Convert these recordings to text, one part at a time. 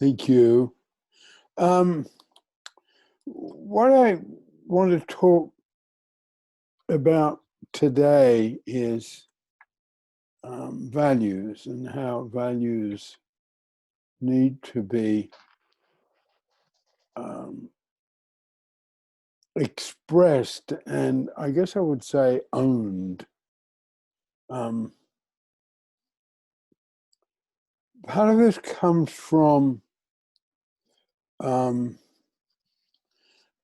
Thank you. Um, what I want to talk about today is values and how values need to be um, expressed and I guess I would say owned. Um, Part of this comes from um,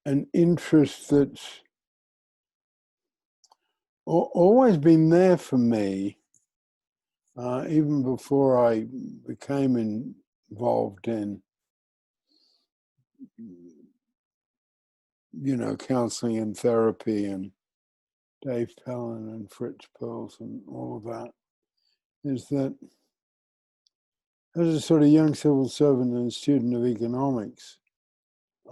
an interest that's always been there for me, even before I became involved in, counseling and therapy and Dave Pellin and Fritz Perls and all of that, is that as a sort of young civil servant and student of economics,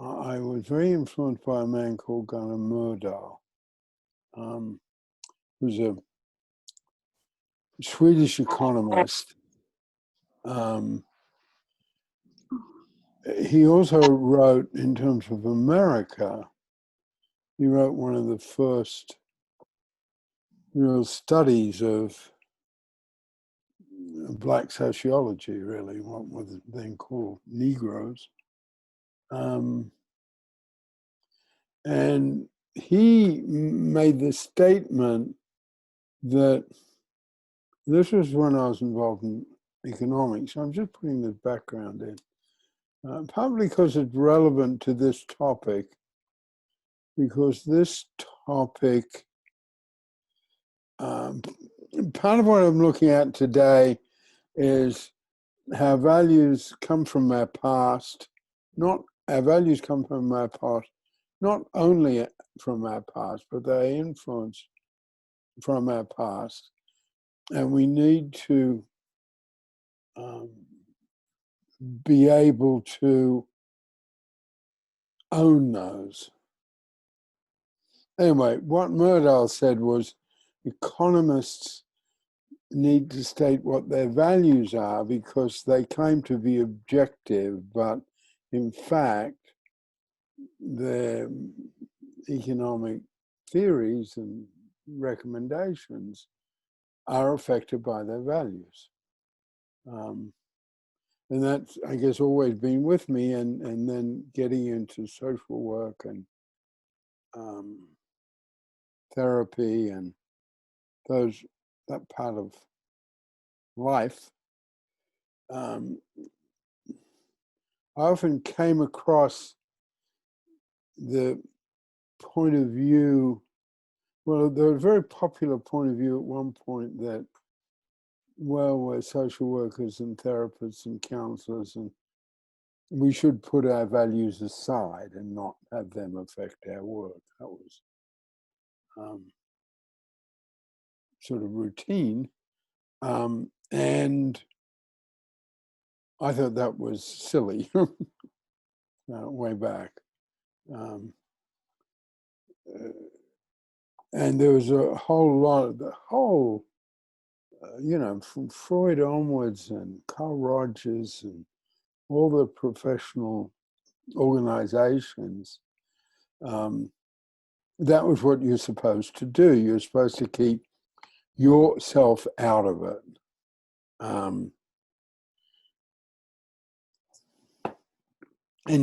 I was very influenced by a man called Gunnar Myrdal, who's a Swedish economist. He also wrote, in terms of America, he wrote one of the first real studies of Black sociology, really, what was then called Negroes. And he made the statement that this was when I was involved in economics. I'm just putting this background in, partly because it's relevant to this topic, because this topic, part of what I'm looking at today is how values come from our past, not our values come from our past, not only from our past, but they're influenced from our past. And we need to be able to own those. Anyway, what Myrdal said was economists need to state what their values are because they claim to be objective, but in fact, their economic theories and recommendations are affected by their values. And that's, I guess, always been with me, and then getting into social work and therapy and that part of life. I often came across the point of view, well, there was a very popular point of view at one point that, well, we're social workers and therapists and counselors, and we should put our values aside and not have them affect our work. That was sort of routine. And I thought that was silly way back. And there was a whole lot of the whole, from Freud onwards and Carl Rogers and all the professional organizations, that was what you're supposed to do. You're supposed to keep yourself out of it. And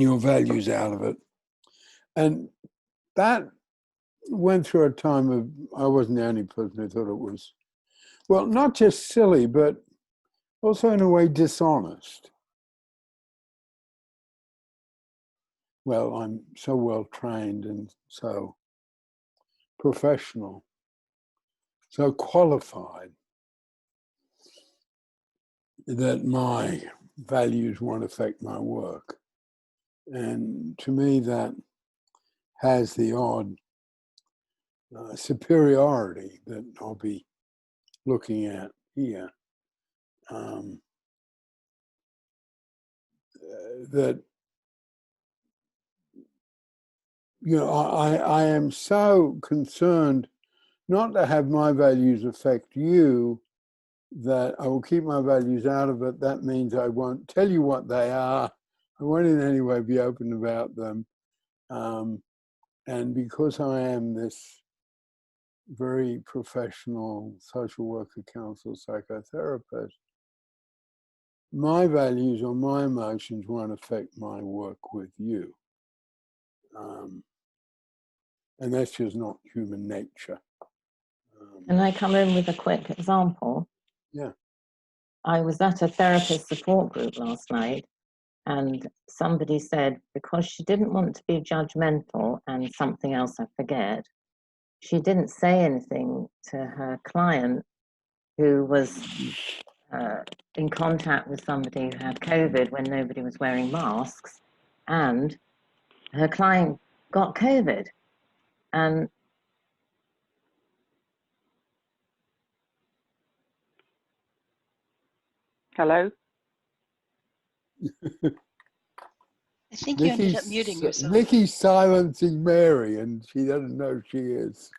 your values out of it. And that went through a time of, I wasn't the only person who thought it was, well, not just silly, but also in a way dishonest. Well, I'm so well trained and so professional, so qualified that my values won't affect my work. And to me, that has the odd superiority that I'll be looking at here. That, I am so concerned not to have my values affect you, that I will keep my values out of it. That means I won't tell you what they are. I won't in any way be open about them. And because I am this very professional social worker, counselor, psychotherapist, my values or my emotions won't affect my work with you. And that's just not human nature. Can I come in with a quick example? Yeah. I was at a therapist support group last night, and somebody said because she didn't want to be judgmental and something else I forget, she didn't say anything to her client who was in contact with somebody who had COVID when nobody was wearing masks, and her client got COVID. And hello? I think you ended up muting yourself. Nikki's silencing Mary, and she doesn't know she is.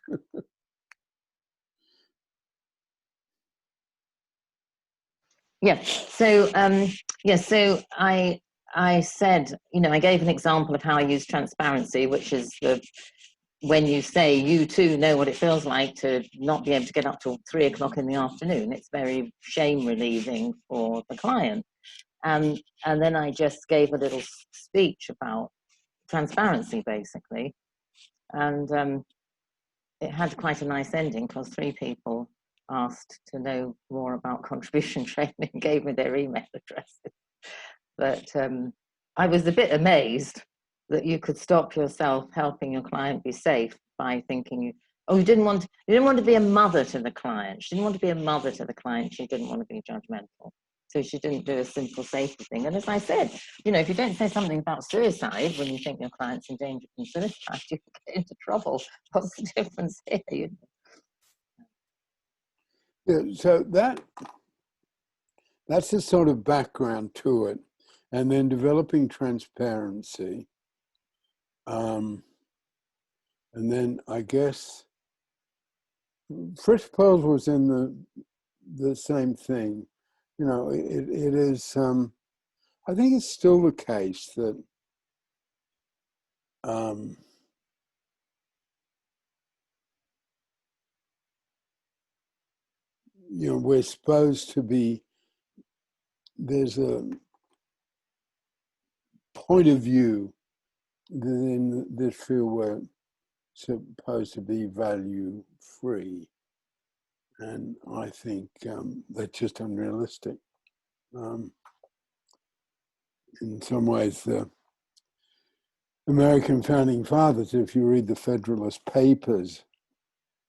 So I said, I gave an example of how I use transparency, which is when you say you too know what it feels like to not be able to get up till 3 o'clock in the afternoon. It's very shame relieving for the client. And then I just gave a little speech about transparency, basically. And it had quite a nice ending because 3 people asked to know more about contribution training, gave me their email addresses. But I was a bit amazed that you could stop yourself helping your client be safe by thinking you didn't want to be a mother to the client. She didn't want to be a mother to the client. She didn't want to be judgmental. So she didn't do a simple safety thing. And as I said, if you don't say something about suicide when you think your client's in danger from suicide, you can get into trouble. What's the difference here? Yeah, so that's the sort of background to it. And then developing transparency. And then I guess Fritz Perls was in the same thing. It is, I think it's still the case that we're supposed to be, there's a point of view in this field we're supposed to be value free. And I think that's just unrealistic. In some ways, the American founding fathers, if you read the Federalist Papers,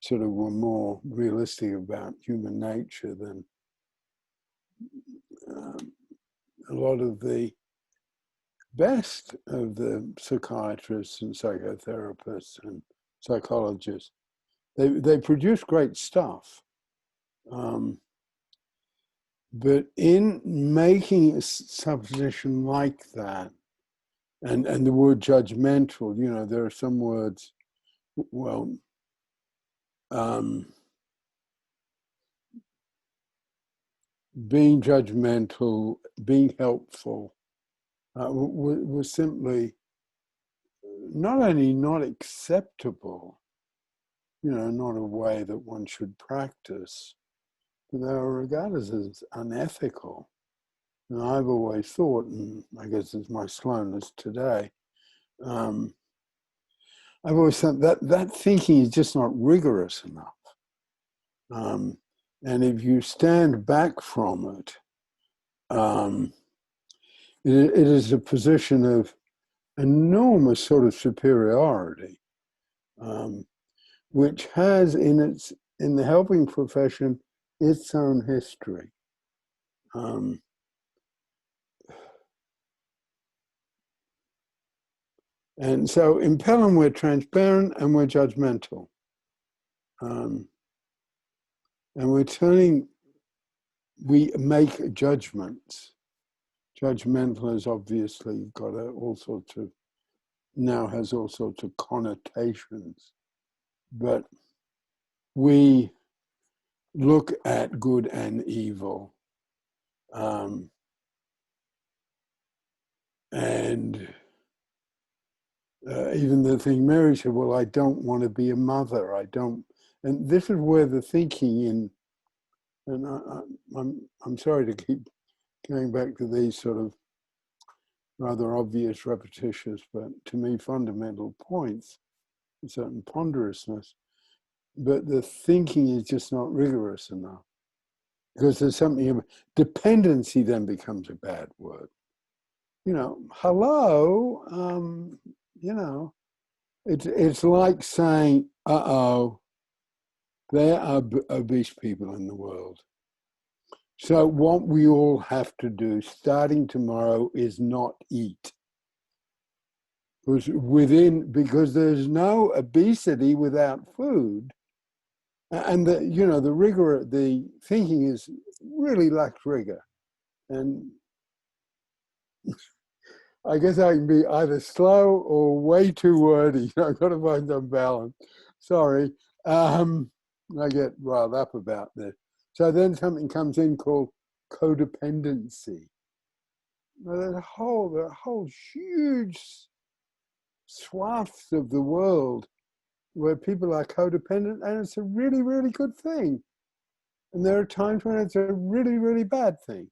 sort of were more realistic about human nature than a lot of the best of the psychiatrists and psychotherapists and psychologists. They produce great stuff. But in making a supposition like that, and the word judgmental, there are some words, being judgmental, being helpful, was simply not only not acceptable, not a way that one should practice, but they were regarded as unethical. And I've always thought, and I guess it's my slowness today, I've always thought that thinking is just not rigorous enough. And if you stand back from it, it is a position of enormous sort of superiority, which has in the helping profession its own history. And so in Pellin, we're transparent and we're judgmental. And we make judgments. Judgmental has obviously got now has all sorts of connotations. But we look at good and evil. And even the thing Mary said, well, I don't want to be a mother. I don't. And this is where the thinking in, and I'm sorry to keep going back to these sort of rather obvious, repetitious, but to me fundamental points, a certain ponderousness. But the thinking is just not rigorous enough, because there's something, dependency then becomes a bad word. You know, hello, you know, it's like saying, uh-oh, there are obese people in the world. So what we all have to do starting tomorrow is not eat. Because there's no obesity without food. And the rigor, the thinking is really lacks rigor. And I guess I can be either slow or way too wordy. I've got to find some balance. Sorry. I get riled up about this. So then something comes in called codependency. Well, there are whole huge swaths of the world where people are codependent, and it's a really, really good thing. And there are times when it's a really, really bad thing.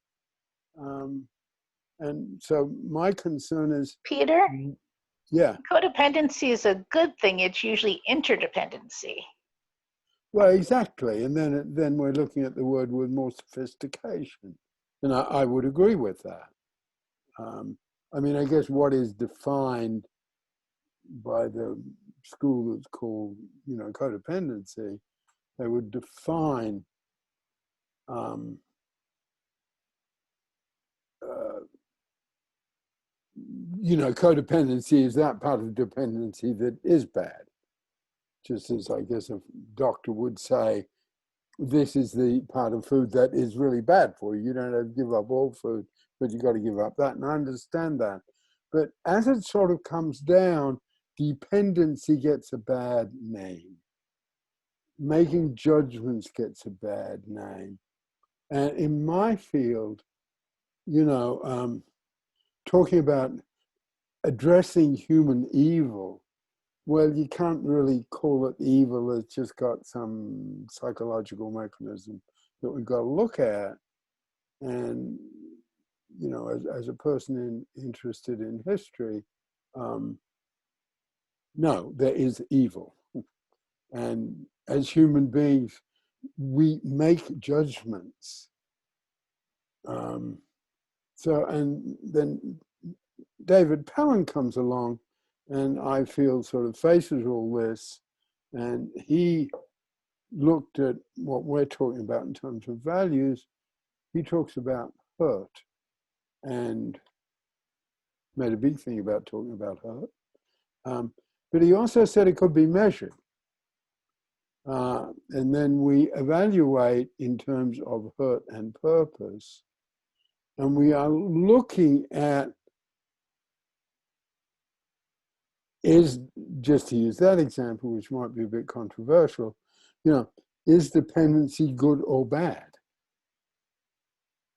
And so my concern is, Peter, yeah. codependency is a good thing. It's usually interdependency. Well, exactly. And then we're looking at the word with more sophistication. And I would agree with that. I mean, I guess what is defined by the school that's called, codependency, they would define codependency is that part of dependency that is bad. Just as I guess a doctor would say, this is the part of food that is really bad for you. You don't have to give up all food, but you've got to give up that. And I understand that. But as it sort of comes down, dependency gets a bad name. Making judgments gets a bad name. And in my field, talking about addressing human evil, well, you can't really call it evil. It's just got some psychological mechanism that we've got to look at. And, as a person interested in history, no, there is evil. And as human beings, we make judgments. And then David Pellin comes along, and I feel sort of faces all this, and he looked at what we're talking about in terms of values. He talks about hurt and made a big thing about talking about hurt. But he also said it could be measured. And then we evaluate in terms of hurt and purpose. And we are looking at, is, just to use that example, which might be a bit controversial, is dependency good or bad?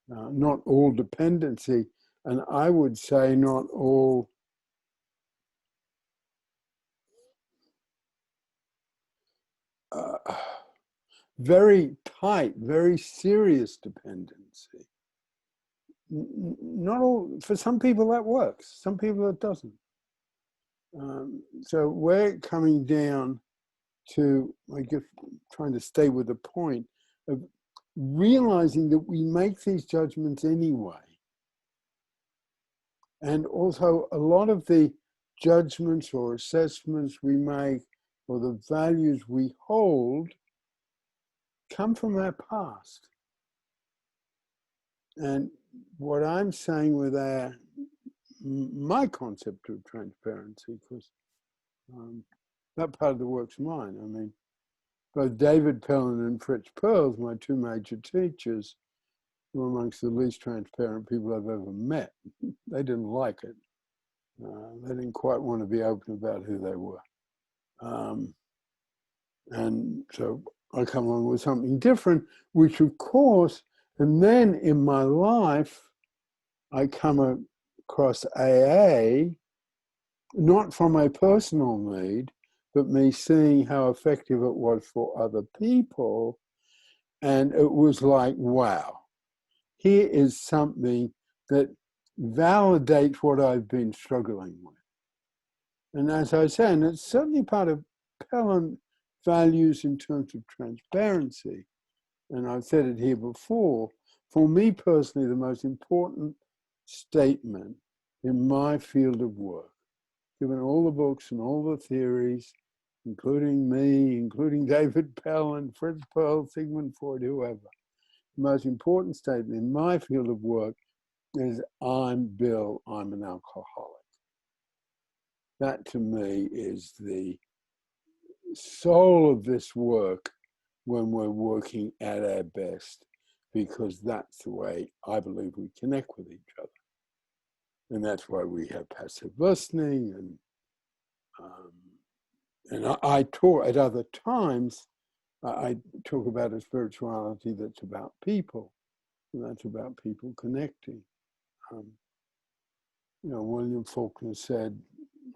Not all dependency, and I would say not all very tight, very serious dependency. Not all, for some people that works, some people it doesn't. So we're coming down to, I guess, trying to stay with the point of realizing that we make these judgments anyway. And also a lot of the judgments or assessments we make or the values we hold come from our past. And what I'm saying with my concept of transparency, because that part of the work's mine. I mean, both David Pellin and Fritz Perls, my two major teachers, were amongst the least transparent people I've ever met. They didn't like it. They didn't quite want to be open about who they were. And so I come along with something different, which of course, and then in my life, I come across AA, not from a personal need, but me seeing how effective it was for other people. And it was like, wow, here is something that validates what I've been struggling with. And as I say, and it's certainly part of Pellin values in terms of transparency. And I've said it here before, for me personally, the most important statement in my field of work, given all the books and all the theories, including me, including David Pellin, Fritz Perls, Sigmund Freud, whoever, the most important statement in my field of work is, I'm Bill, I'm an alcoholic. That to me is the soul of this work when we're working at our best, because that's the way I believe we connect with each other. And that's why we have passive listening. And I talk at other times, I talk about a spirituality that's about people, and that's about people connecting. William Faulkner said,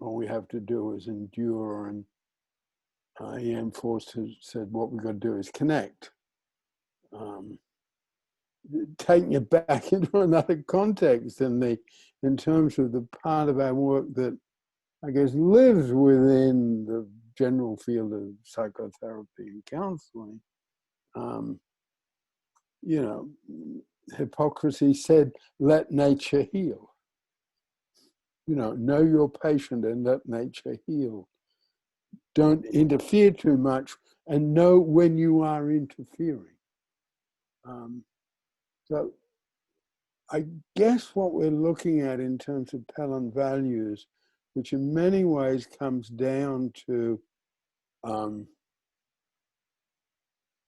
all we have to do is endure, and E.M. Forster said, what we've got to do is connect. Taking it back into another context, in terms of the part of our work that I guess lives within the general field of psychotherapy and counseling. Hippocrates said, let nature heal. Know your patient and let nature heal. Don't interfere too much, and know when you are interfering. So I guess what we're looking at in terms of Pellin values, which in many ways comes down to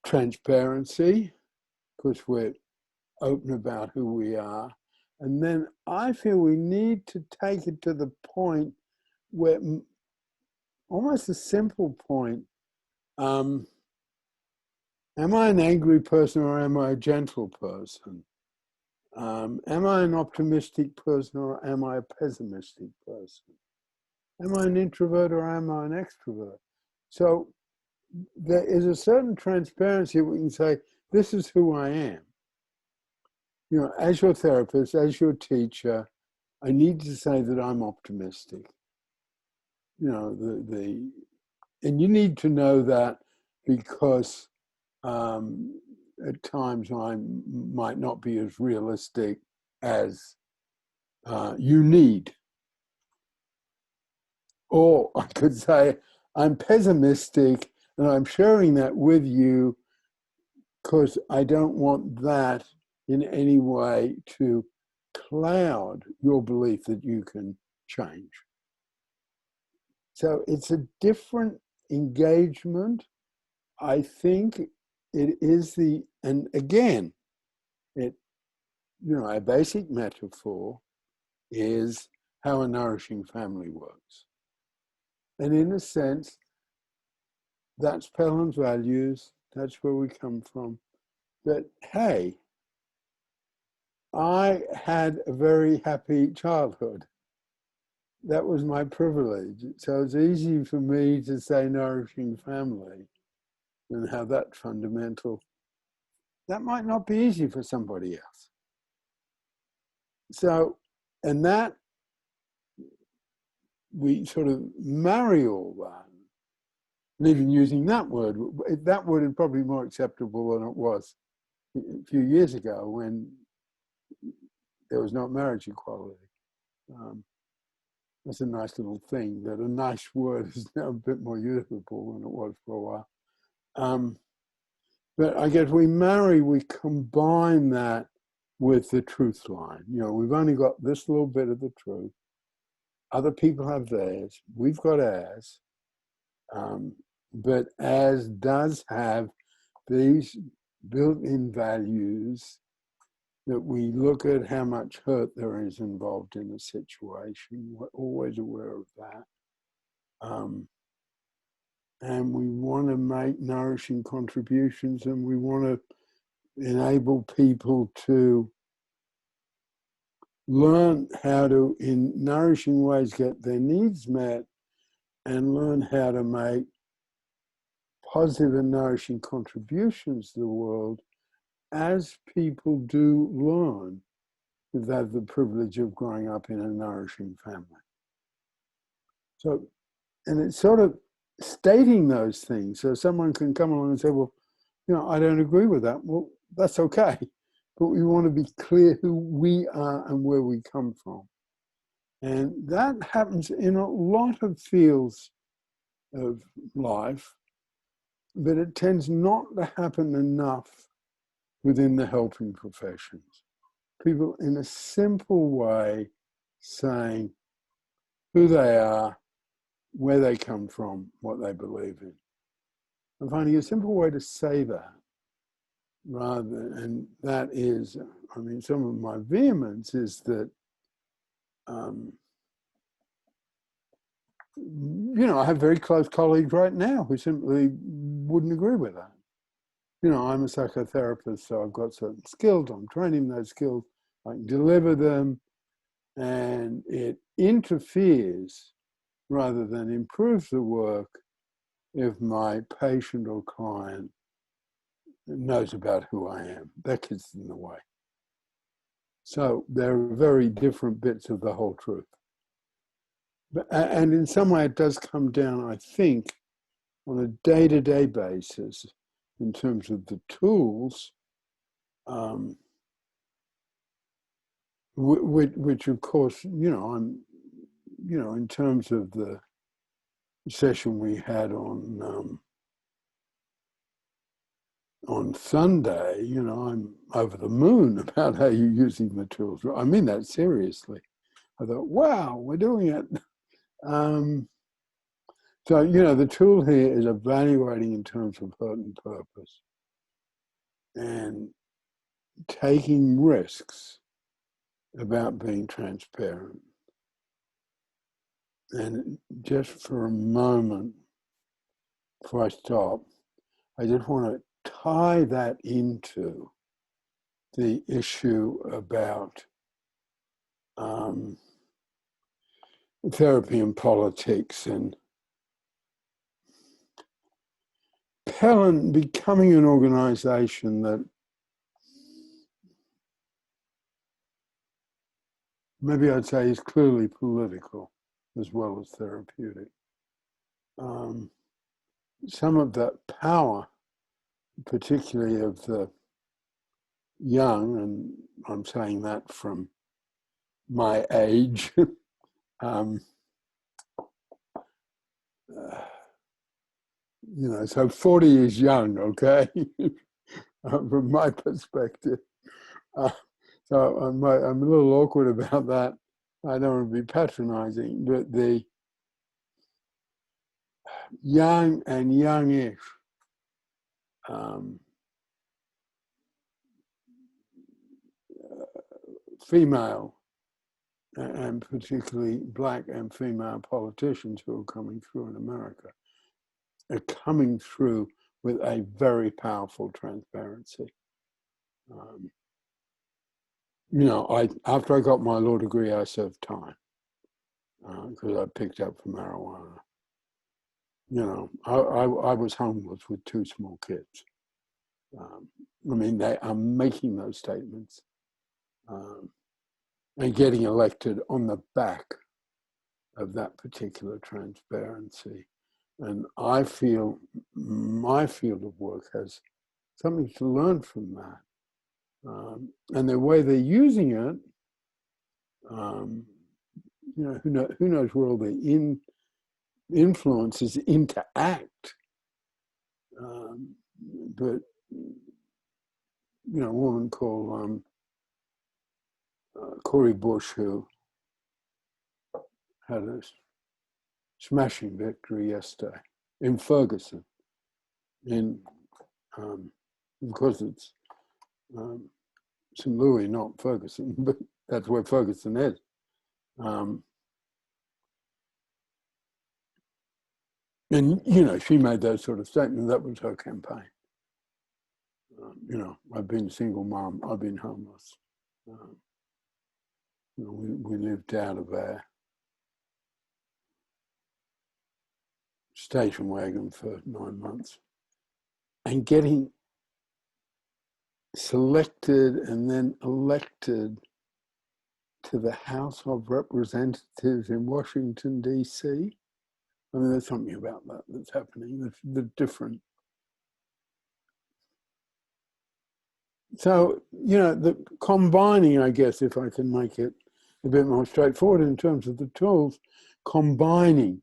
transparency, because we're open about who we are. And then I feel we need to take it to the point where, almost a simple point, am I an angry person or am I a gentle person? Am I an optimistic person or am I a pessimistic person? Am I an introvert or am I an extrovert? So there is a certain transparency. We can say, this is who I am. As your therapist, as your teacher, I need to say that I'm optimistic. And you need to know that, because at times I might not be as realistic as you need. Or I could say, I'm pessimistic and I'm sharing that with you because I don't want that in any way to cloud your belief that you can change. So it's a different engagement. I think it is and again, a basic metaphor is how a nourishing family works. And in a sense, that's Pellin's values, that's where we come from. That, hey, I had a very happy childhood. That was my privilege. So it's easy for me to say nourishing family and how that's fundamental. That might not be easy for somebody else. So, and that, we sort of marry all that. And even using that word is probably more acceptable than it was a few years ago when there was not marriage equality. That's a nice little thing, that a nice word is now a bit more usable than it was for a while. But I guess we combine that with the truth line. We've only got this little bit of the truth. Other people have theirs. We've got ours. But ours does have these built-in values that we look at how much hurt there is involved in a situation. We're always aware of that. And we want to make nourishing contributions, and we want to enable people to learn how to, in nourishing ways, get their needs met, and learn how to make positive and nourishing contributions to the world as people do learn who've had the privilege of growing up in a nourishing family. So, and it's sort of stating those things so someone can come along and say, well, I don't agree with that. Well, that's okay. But we want to be clear who we are and where we come from. And that happens in a lot of fields of life, but it tends not to happen enough within the helping professions. People in a simple way saying who they are, where they come from, what they believe in. I'm finding a simple way to say that and that is, some of my vehemence is that, I have very close colleagues right now who simply wouldn't agree with that. I'm a psychotherapist, so I've got certain skills. I'm training those skills. I can deliver them, and it interferes rather than improves the work if my patient or client knows about who I am. That gets in the way. So there are very different bits of the whole truth. And in some way it does come down, I think, on a day-to-day basis in terms of the tools, which of course, I'm, in terms of the session we had on Sunday, I'm over the moon about how you're using the tools. I mean that seriously. I thought, wow, we're doing it. So, the tool here is evaluating in terms of hurt and purpose and taking risks about being transparent. And just for a moment, before I stop, I just want to tie that into the issue about therapy and politics and Pellin becoming an organization that maybe I'd say is clearly political as well as therapeutic. Some of that power, particularly of the young, and I'm saying that from my age, so 40 is young, okay, from my perspective. So I'm a little awkward about that. I don't want to be patronizing, but the young and youngish female, and particularly black and female politicians who are coming through in America, are coming through with a very powerful transparency. After I got my law degree, I served time because I picked up for marijuana. I was homeless with 2 small kids. They are making those statements and getting elected on the back of that particular transparency. And I feel my field of work has something to learn from that. And the way they're using it, who knows where all the influences interact. But, a woman called Cori Bush, who had a smashing victory yesterday in Ferguson. Of course, it's St. Louis, not Ferguson, but that's where Ferguson is. And, she made those sort of statements. That was her campaign. I've been a single mom. I've been homeless. You know, we lived out of our station wagon for 9 months, and getting selected and then elected to the House of Representatives in Washington, D.C. I mean, there's something about that that's happening, the different. So, you know, the combining, I guess, if I can make it a bit more straightforward in terms of the tools, combining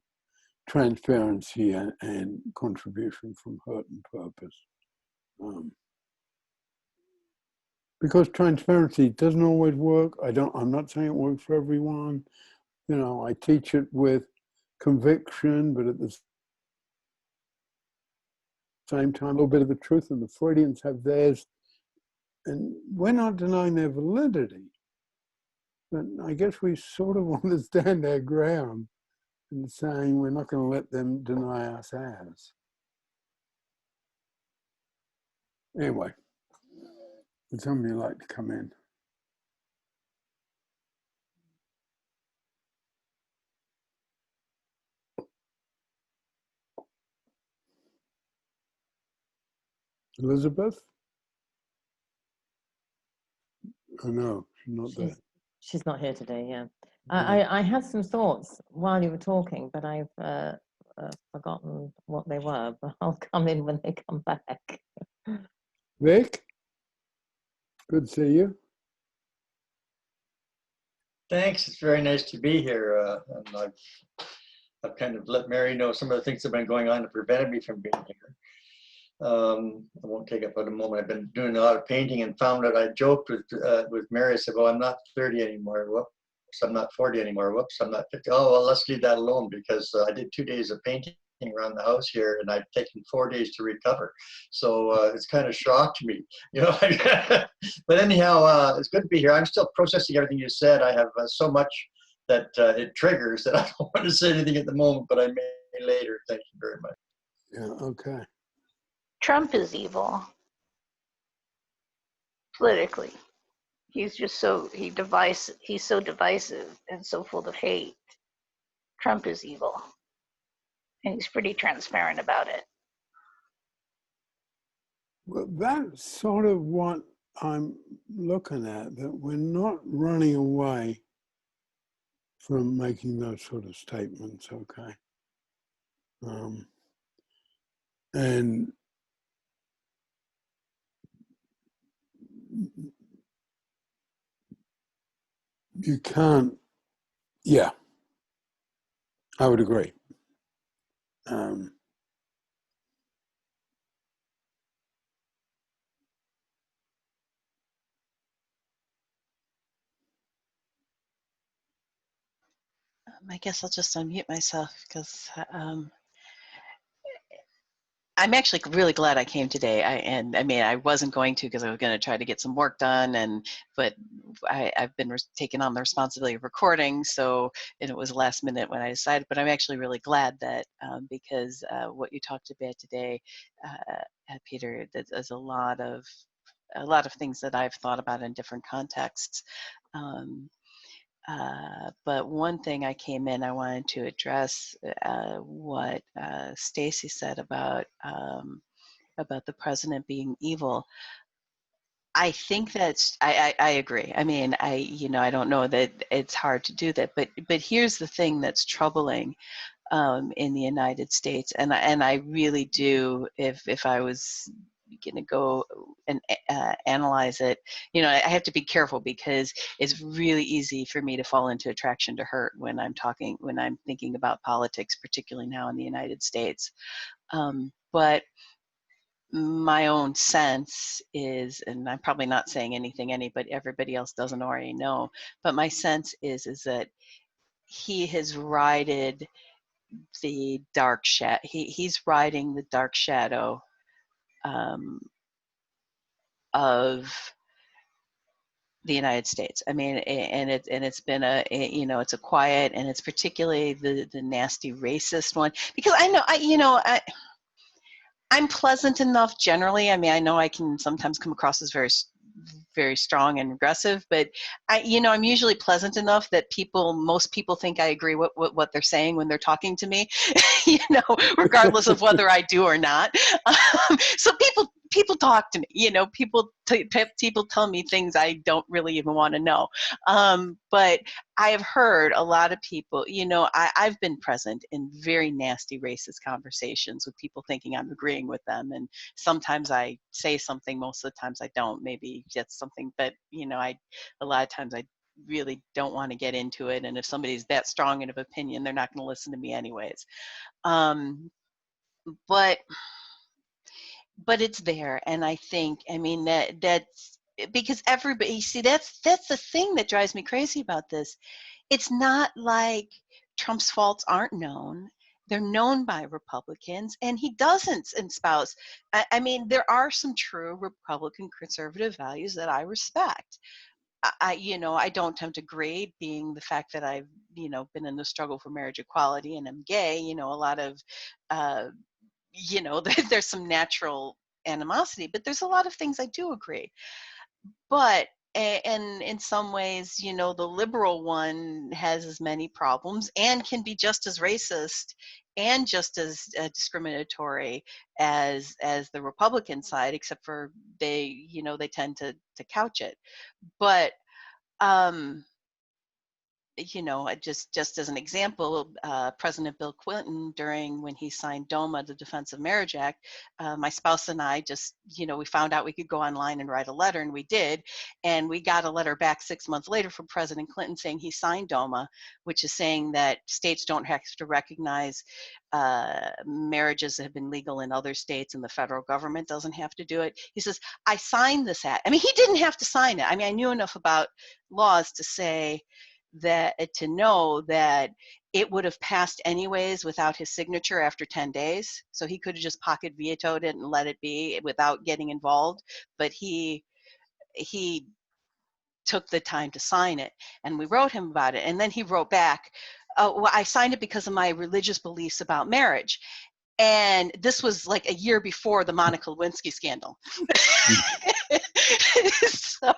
transparency and contribution from hurt and purpose. Because transparency doesn't always work. I'm not saying it works for everyone. You know, I teach it with conviction, but at the same time, a little bit of the truth, and the Freudians have theirs. And we're not denying their validity. But I guess we sort of want to stand our ground and saying we're not going to let them deny us ours. Anyway, would somebody like to come in? Elizabeth? Oh no, she's not there. She's not here today, yeah. I had some thoughts while you were talking, but I've forgotten what they were, but I'll come in when they come back. Vic? Good to see you. Thanks. It's very nice to be here. And I've kind of let Mary know some of the things that have been going on that prevented me from being here. I won't take up a moment. I've been doing a lot of painting and found that I joked with Mary. I said, well, I'm not 30 anymore. Whoops, I'm not 40 anymore. Whoops, I'm not 50. Oh, well, let's leave that alone, because I did 2 days of painting around the house here, and I've taken 4 days to recover. So it's kind of shocked me, you know. But anyhow, it's good to be here. I'm still processing everything you said. I have so much that it triggers that I don't want to say anything at the moment, but I may later. Thank you very much. Yeah, okay. Trump is evil politically. He's just he's so divisive and so full of hate. Trump is evil. And he's pretty transparent about it. Well, that's sort of what I'm looking at, that we're not running away from making those sort of statements, okay? And you can't, yeah, I would agree. I guess I'll just unmute myself because I'm actually really glad I came today. I mean, I wasn't going to because I was going to try to get some work done, but I've been taking on the responsibility of recording, so it was last minute when I decided. But I'm actually really glad that because what you talked about today, Peter, that there's a lot of things that I've thought about in different contexts. But one thing I came in, I wanted to address what Stacy said about the president being evil. I think that's, I agree. I mean, I don't know that it's hard to do that, but here's the thing that's troubling in the United States, and I really do, if I was going to go and analyze it, I have to be careful because it's really easy for me to fall into attraction to hurt when I'm thinking about politics, particularly now in the United States. But my own sense is, and I'm probably not saying anything everybody else doesn't already know, but my sense is that he has ridden the dark shadow. He's riding the dark shadow of the United States. I mean, it's been it's a quiet, and it's particularly the nasty racist one, because I'm pleasant enough generally. I mean, I know I can sometimes come across as very very strong and aggressive, but I'm usually pleasant enough that most people think I agree with what they're saying when they're talking to me, regardless of whether I do or not. So people talk to me, people tell me things I don't really even want to know. But I have heard a lot of people, I've been present in very nasty racist conversations with people thinking I'm agreeing with them. And sometimes I say something, most of the times I don't, maybe just something, but a lot of times I really don't want to get into it. And if somebody's that strong of opinion, they're not going to listen to me anyways. But it's there, and I think, that's because everybody, see, that's the thing that drives me crazy about this. It's not like Trump's faults aren't known. They're known by Republicans, and he doesn't espouse. There are some true Republican conservative values that I respect. I don't tend to agree, being the fact that I've, been in the struggle for marriage equality and I'm gay, a lot of, there's some natural animosity, but there's a lot of things I do agree. But and in some ways, the liberal one has as many problems and can be just as racist and just as discriminatory as the Republican side, except for they tend to couch it. But just as an example, President Bill Clinton, when he signed DOMA, the Defense of Marriage Act, my spouse and I just, we found out we could go online and write a letter, and we did. And we got a letter back 6 months later from President Clinton saying he signed DOMA, which is saying that states don't have to recognize marriages that have been legal in other states, and the federal government doesn't have to do it. He says, I signed this act. He didn't have to sign it. I knew enough about laws to say that, to know that it would have passed anyways without his signature after 10 days. So he could have just pocket vetoed it and let it be without getting involved. But he took the time to sign it, and we wrote him about it. And then he wrote back, well, I signed it because of my religious beliefs about marriage. And this was like a year before the Monica Lewinsky scandal. So,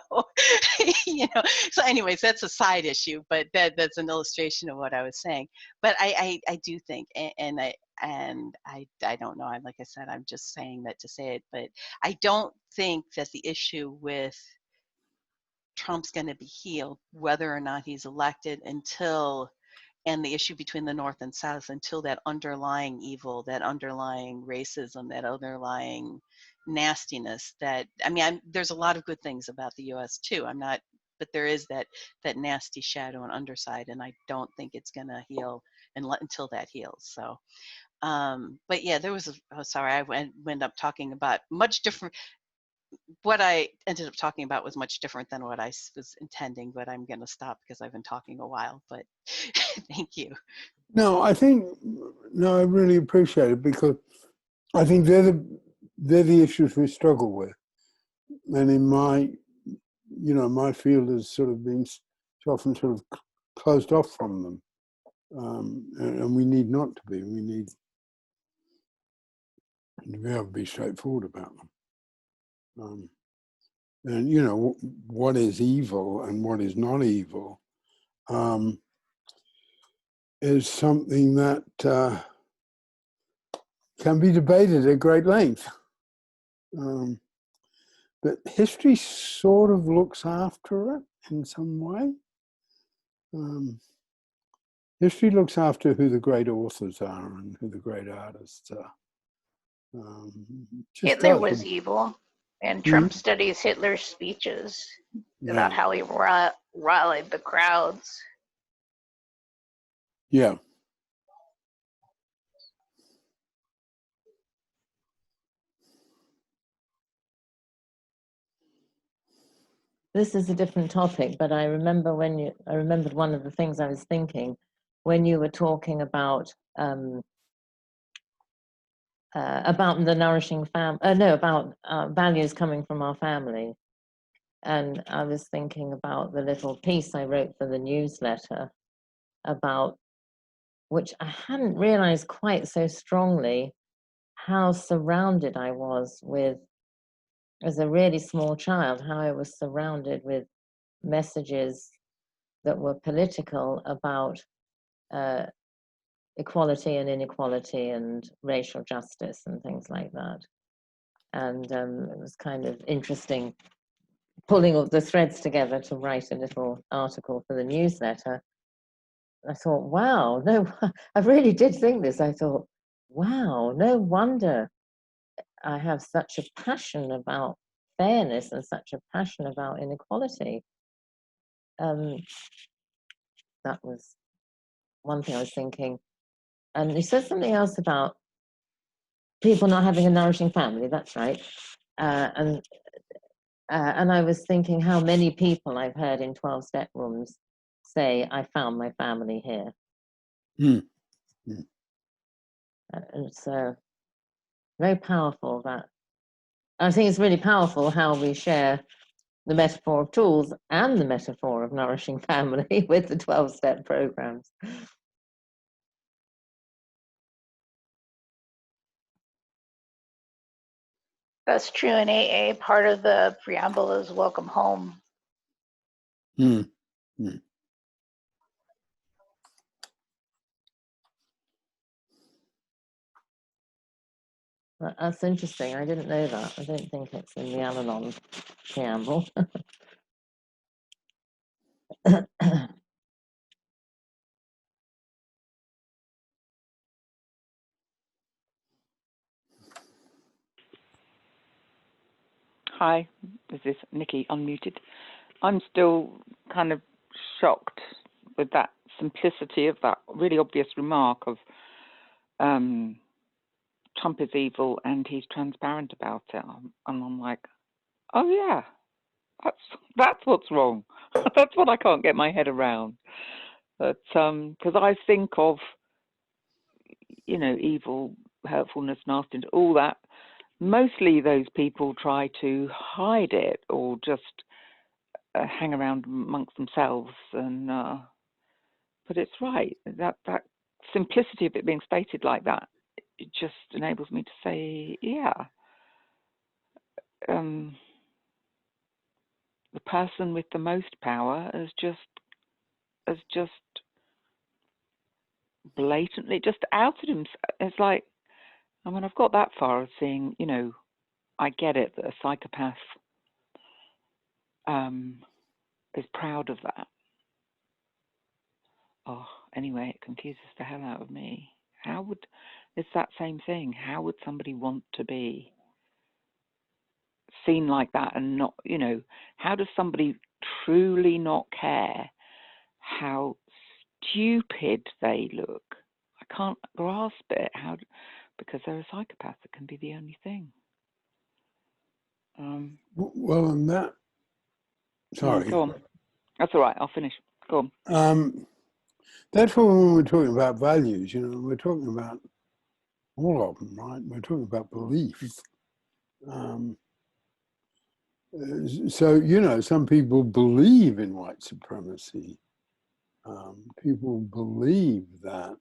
so anyways, that's a side issue, but that's an illustration of what I was saying. But I do think, and I don't know, like I said, I'm just saying that to say it, but I don't think that the issue with Trump's going to be healed, whether or not he's elected, and the issue between the North and South, until that underlying evil, that underlying racism, that underlying nastiness, there's a lot of good things about the U.S. too. But there is that nasty shadow and underside, and I don't think it's going to heal until that heals. So, but yeah, there was sorry, I went up talking about much different. What I ended up talking about was much different than what I was intending, but I'm going to stop because I've been talking a while, but thank you. No, I really appreciate it, because I think they're the issues we struggle with. And in my field has sort of been often sort of closed off from them. And we need not to be. We need to be able to be straightforward about them. And what is evil and what is not evil is something that can be debated at great length. But history sort of looks after it in some way. History looks after who the great authors are and who the great artists are. Hitler was evil, and Trump studies Hitler's speeches about how he rallied the crowds. Yeah. This is a different topic, but I remember I remembered one of the things I was thinking when you were talking about the nourishing about values coming from our family. And I was thinking about the little piece I wrote for the newsletter about, which I hadn't realized quite so strongly, how surrounded I was with as a really small child, how I was surrounded with messages that were political about equality and inequality and racial justice and things like that. And it was kind of interesting pulling all the threads together to write a little article for the newsletter. I thought, wow, no, I really did think this. I thought, wow, no wonder I have such a passion about fairness and such a passion about inequality. That was one thing I was thinking. And you said something else about people not having a nourishing family. That's right. And I was thinking how many people I've heard in 12-step rooms say, I found my family here. Mm. And it's very powerful that. I think it's really powerful how we share the metaphor of tools and the metaphor of nourishing family with the 12-step programs. That's true in AA. Part of the preamble is welcome home. Mm. Mm. That's interesting. I didn't know that. I don't think it's in the Al-Anon preamble. Hi, is this Nikki unmuted? I'm still kind of shocked with that simplicity of that really obvious remark of Trump is evil and he's transparent about it. And I'm like, oh yeah, that's what's wrong. That's what I can't get my head around. But because I think of, you know, evil, hurtfulness, nastiness, all that. Mostly those people try to hide it or just hang around amongst themselves. And but it's right, that simplicity of it being stated like that, it just enables me to say, yeah, the person with the most power has just blatantly just outed himself. It's like, I mean, I've got that far as seeing, you know, I get it that a psychopath is proud of that. Oh, anyway, it confuses the hell out of me. It's that same thing. How would somebody want to be seen like that and not, you know, how does somebody truly not care how stupid they look? I can't grasp it. Because they're a psychopath, it can be the only thing. Well, and that, sorry. Go on. That's all right, I'll finish. Go on. That's when we're talking about values, you know, we're talking about all of them, right? We're talking about belief. So, you know, some people believe in white supremacy. People believe that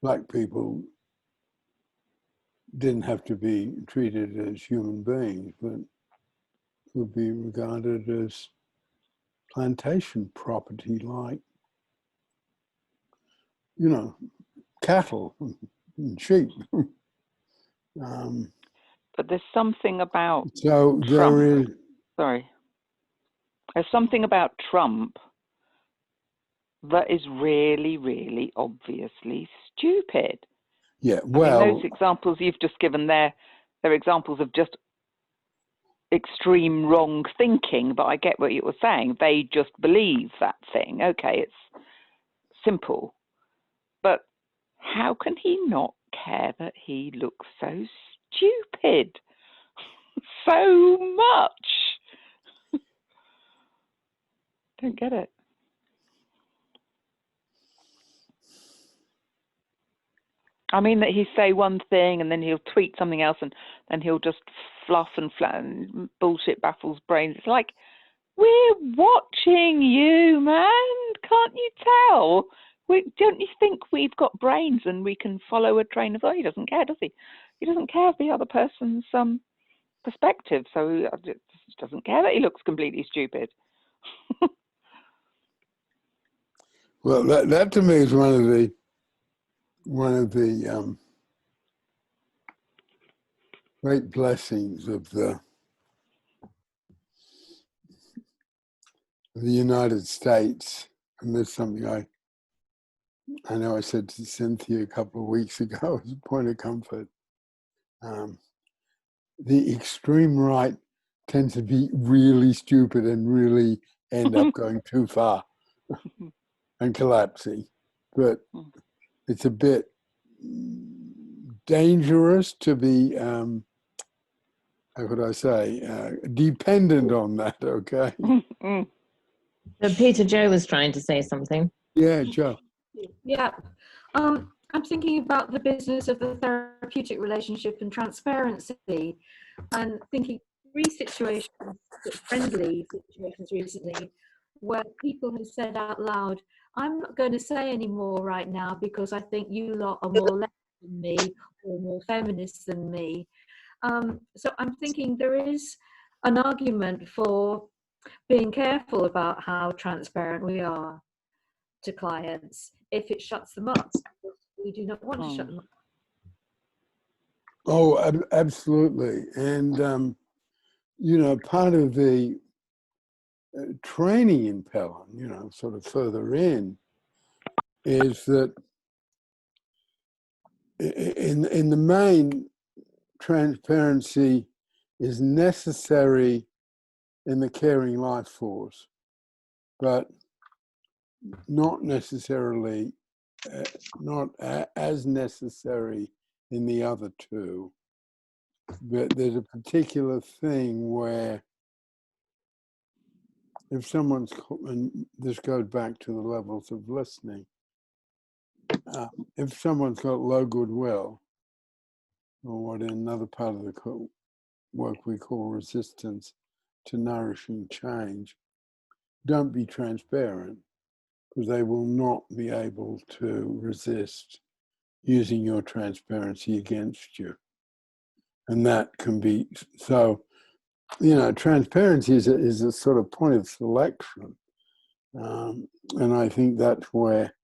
black people didn't have to be treated as human beings, but would be regarded as plantation property, like, you know, cattle and sheep. But there's something about So Trump. there is. Sorry. There's something about Trump that is really, really obviously stupid. Yeah, well, I mean, those examples you've just given there, they're examples of just extreme wrong thinking, but I get what you were saying. They just believe that thing. Okay, it's simple. But how can he not care that he looks so stupid? So much. Don't get it. I mean that he say one thing and then he'll tweet something else and then he'll just fluff and flatten. Bullshit baffles brains. It's like, we're watching you, man. Can't you tell? don't you think we've got brains and we can follow a train of thought? He doesn't care, does he? He doesn't care the other person's perspective, so he just doesn't care that he looks completely stupid. Well, that to me is one of the great blessings of the United States, and there's something I know I said to Cynthia a couple of weeks ago as a point of comfort. The extreme right tends to be really stupid and really end up going too far and collapsing. But it's a bit dangerous to be, how could I say, dependent on that, okay? So Peter Joe was trying to say something. Yeah, Joe. Yeah. I'm thinking about the business of the therapeutic relationship and transparency, and thinking three situations, friendly situations recently, where people have said out loud, I'm not going to say any more right now because I think you lot are more left than me or more feminist than me. So I'm thinking there is an argument for being careful about how transparent we are to clients if it shuts them up. We do not want to shut them up. Oh, absolutely. And, you know, part of the training in Pellin, you know, sort of further in, is that in the main, transparency is necessary in the caring life force, but not necessarily, not as necessary in the other two. But there's a particular thing where if someone's, and this goes back to the levels of listening, if someone's got low goodwill, or what in another part of the work we call resistance to nourishing change, don't be transparent, because they will not be able to resist using your transparency against you. And that can be, so, you know, transparency is a sort of point of selection. And I think that's where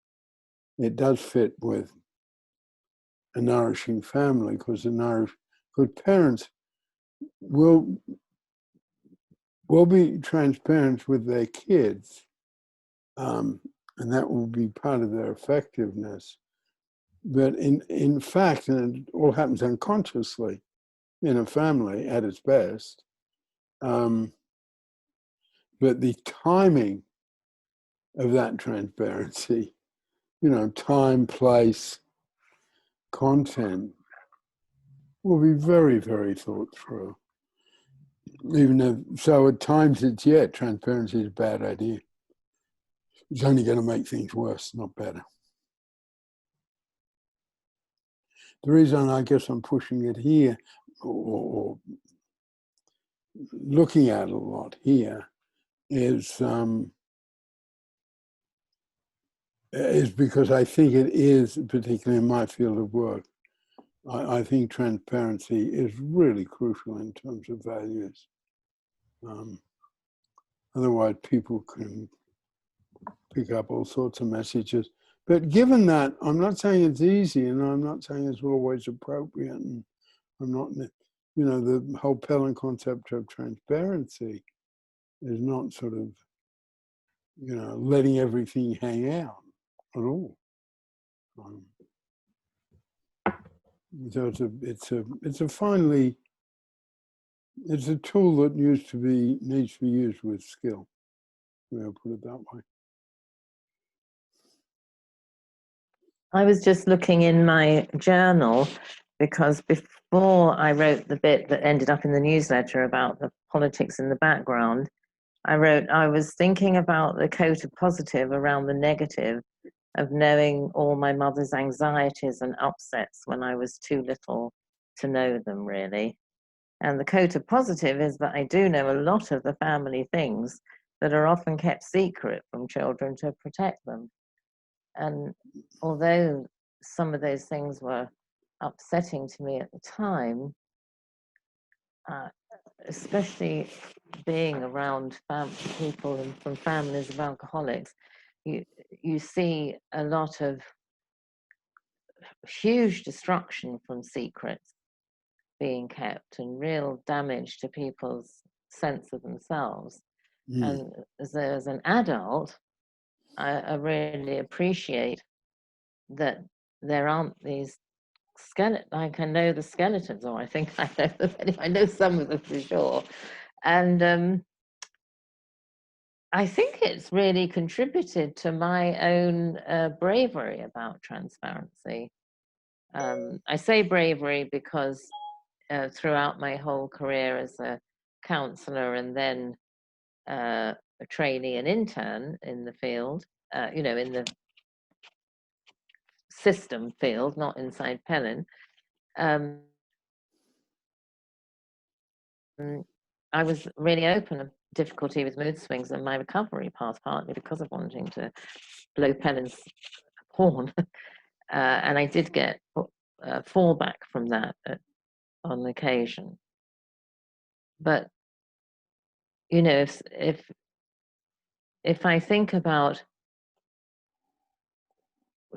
it does fit with a nourishing family, because good parents will be transparent with their kids, and that will be part of their effectiveness. But in fact, and it all happens unconsciously in a family at its best, but the timing of that transparency, you know, time, place, content, will be very, very thought through. Even if, so at times it's, yeah, transparency is a bad idea. It's only going to make things worse, not better. The reason I guess I'm pushing it here, or looking at it a lot here, is because I think it is, particularly in my field of work, I think transparency is really crucial in terms of values. Otherwise, people can pick up all sorts of messages. But given that, I'm not saying it's easy, and I'm not saying it's always appropriate, and I'm not, you know, the whole Pellin concept of transparency is not sort of, you know, letting everything hang out at all. So it's a tool that needs to be used with skill. I'll put it that way. I was just looking in my journal because before I wrote the bit that ended up in the newsletter about the politics in the background, I was thinking about the coat of positive around the negative of knowing all my mother's anxieties and upsets when I was too little to know them, really. And the coat of positive is that I do know a lot of the family things that are often kept secret from children to protect them. And although some of those things were upsetting to me at the time, especially being around people from families of alcoholics, you see a lot of huge destruction from secrets being kept and real damage to people's sense of themselves. And as an adult, I really appreciate that there aren't these skeleton. Like I know the skeletons, or I think I know them. Anyway, I know some of them for sure, and I think it's really contributed to my own bravery about transparency. I say bravery because throughout my whole career as a counselor and then a trainee and intern in the field, in the system field, not inside Pellin, I was really open of difficulty with mood swings and my recovery path, partly because of wanting to blow Pellin's horn. And I did get fallback from that on occasion. But, if I think about,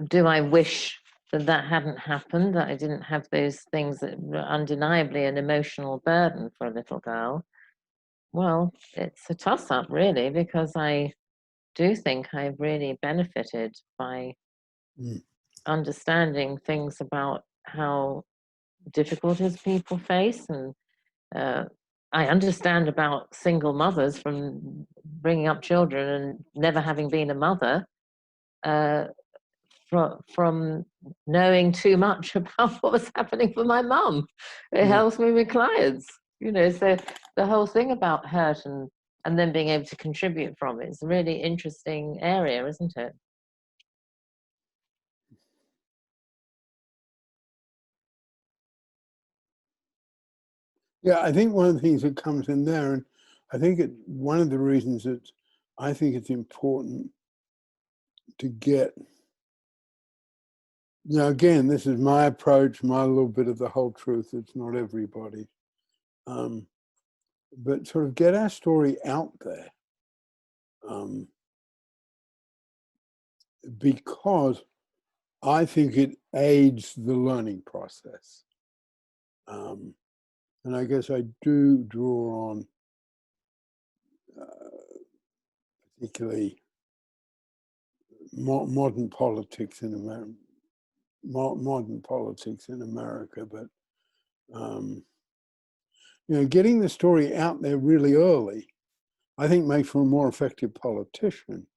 do I wish that hadn't happened, that I didn't have those things that were undeniably an emotional burden for a little girl? Well, it's a toss-up, really, because I do think I've really benefited by understanding things about how difficulties people face. And I understand about single mothers from bringing up children and never having been a mother, from knowing too much about what was happening for my mum. It helps me with clients, so the whole thing about hurt and then being able to contribute from it is a really interesting area, isn't it? Yeah, I think one of the things that comes in there, and I think one of the reasons that I think it's important to get, again, this is my approach, my little bit of the whole truth. It's not everybody. But sort of get our story out there. Because I think it aids the learning process. And I guess I do draw on particularly modern politics in America, but getting the story out there really early, I think makes for a more effective politician.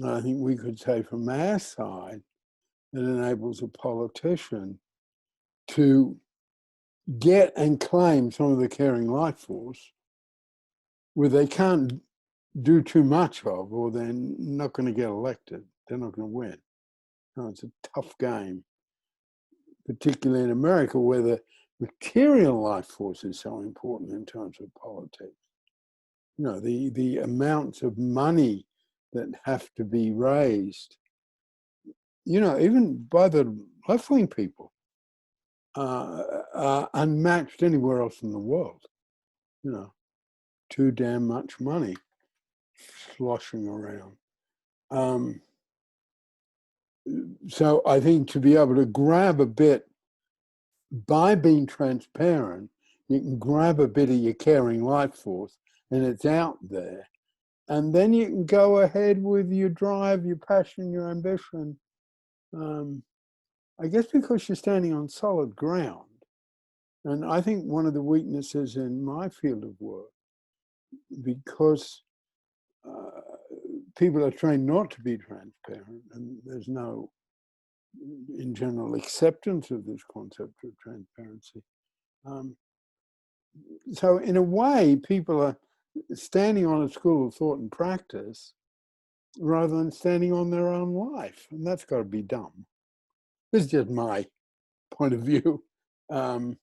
I think we could say from our side, it enables a politician to get and claim some of the caring life force where they can't do too much of, or they're not going to get elected. They're not going to win. No, it's a tough game, particularly in America, where the material life force is so important in terms of politics. The amounts of money that have to be raised, even by the left-wing people, are unmatched anywhere else in the world. Too damn much money sloshing around. So I think to be able to grab a bit, by being transparent, you can grab a bit of your caring life force and it's out there. And then you can go ahead with your drive, your passion, your ambition. I guess because you're standing on solid ground. And I think one of the weaknesses in my field of work, because people are trained not to be transparent, and there's no, in general, acceptance of this concept of transparency. So in a way, people are standing on a school of thought and practice rather than standing on their own life. And that's got to be dumb. This is just my point of view. And,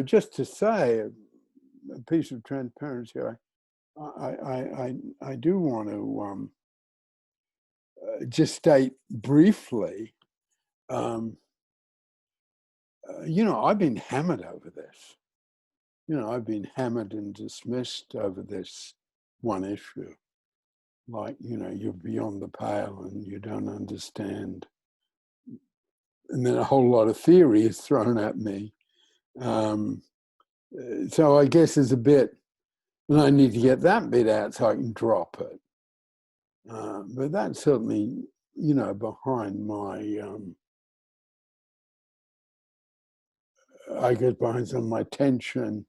just to say a piece of transparency, I do want to just state briefly, you know, I've been hammered over this. You know, I've been hammered and dismissed over this one issue. Like, you know, you're beyond the pale and you don't understand. And then a whole lot of theory is thrown at me. So I guess there's a bit, and I need to get that bit out so I can drop it. But that's certainly, you know, behind my, I guess behind some of my tension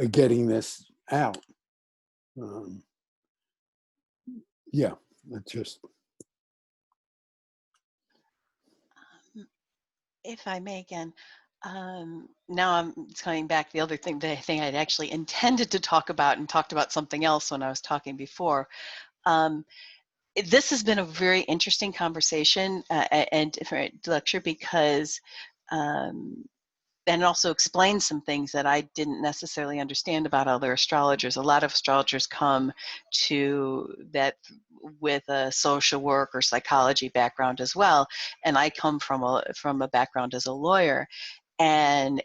getting this out. Yeah, it's just. If I may again, now I'm coming back. The other thing, the thing I'd actually intended to talk about and talked about something else when I was talking before. This has been a very interesting conversation and different lecture because, and also explains some things that I didn't necessarily understand about other astrologers. A lot of astrologers come to that with a social work or psychology background as well, and I come from a background as a lawyer, and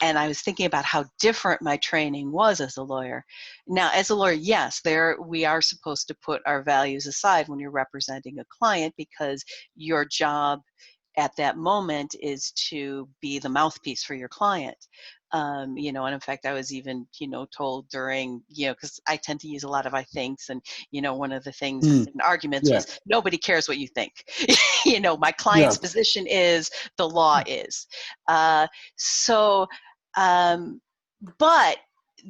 I was thinking about how different my training was as a lawyer. Now, as a lawyer, yes, we are supposed to put our values aside when you're representing a client because your job at that moment is to be the mouthpiece for your client. You know, and in fact, I was even, you know, told during, you know, because I tend to use a lot of I thinks, and, you know, one of the things in arguments Yeah. was nobody cares what you think. You know, my Yeah. client's position is the law is. So, but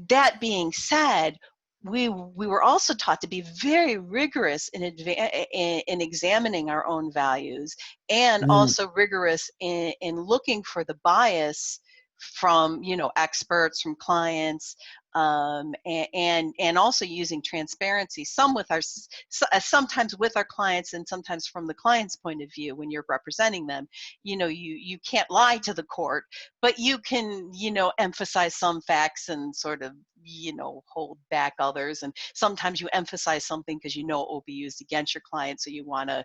that being said, we were also taught to be very rigorous in examining our own values, and also rigorous in looking for the bias from, you know, experts, from clients, and also using transparency, sometimes with our clients and sometimes from the client's point of view. When you're representing them, you know, you can't lie to the court, but you can, you know, emphasize some facts and sort of, you know, hold back others. And sometimes you emphasize something because you know it will be used against your client, so you want to,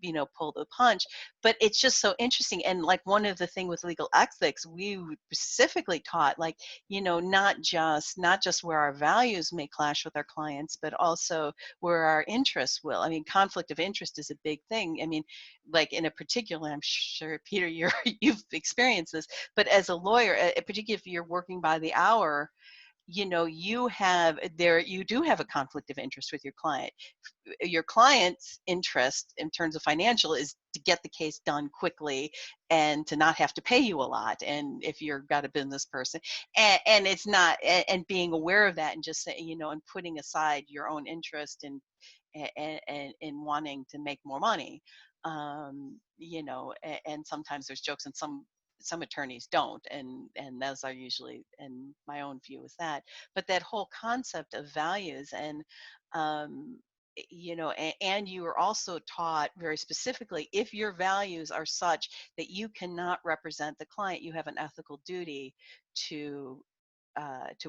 you know, pull the punch. But it's just so interesting. And like one of the thing with legal ethics, we specifically taught, like, you know, not just where our values may clash with our clients, but also where our interests will. I mean, conflict of interest is a big thing. I mean, like in a particular, I'm sure, Peter, you've experienced this, but as a lawyer, particularly if you're working by the hour, you know, you do have a conflict of interest with your client. Your client's interest in terms of financial is to get the case done quickly and to not have to pay you a lot. And if you've got a business person, and it's not, and being aware of that, and just saying, you know, and putting aside your own interest in wanting to make more money, you know, and sometimes there's jokes, and some attorneys don't, and those are usually, and my own view is that. But that whole concept of values, and you know, and you are also taught very specifically, if your values are such that you cannot represent the client, you have an ethical duty to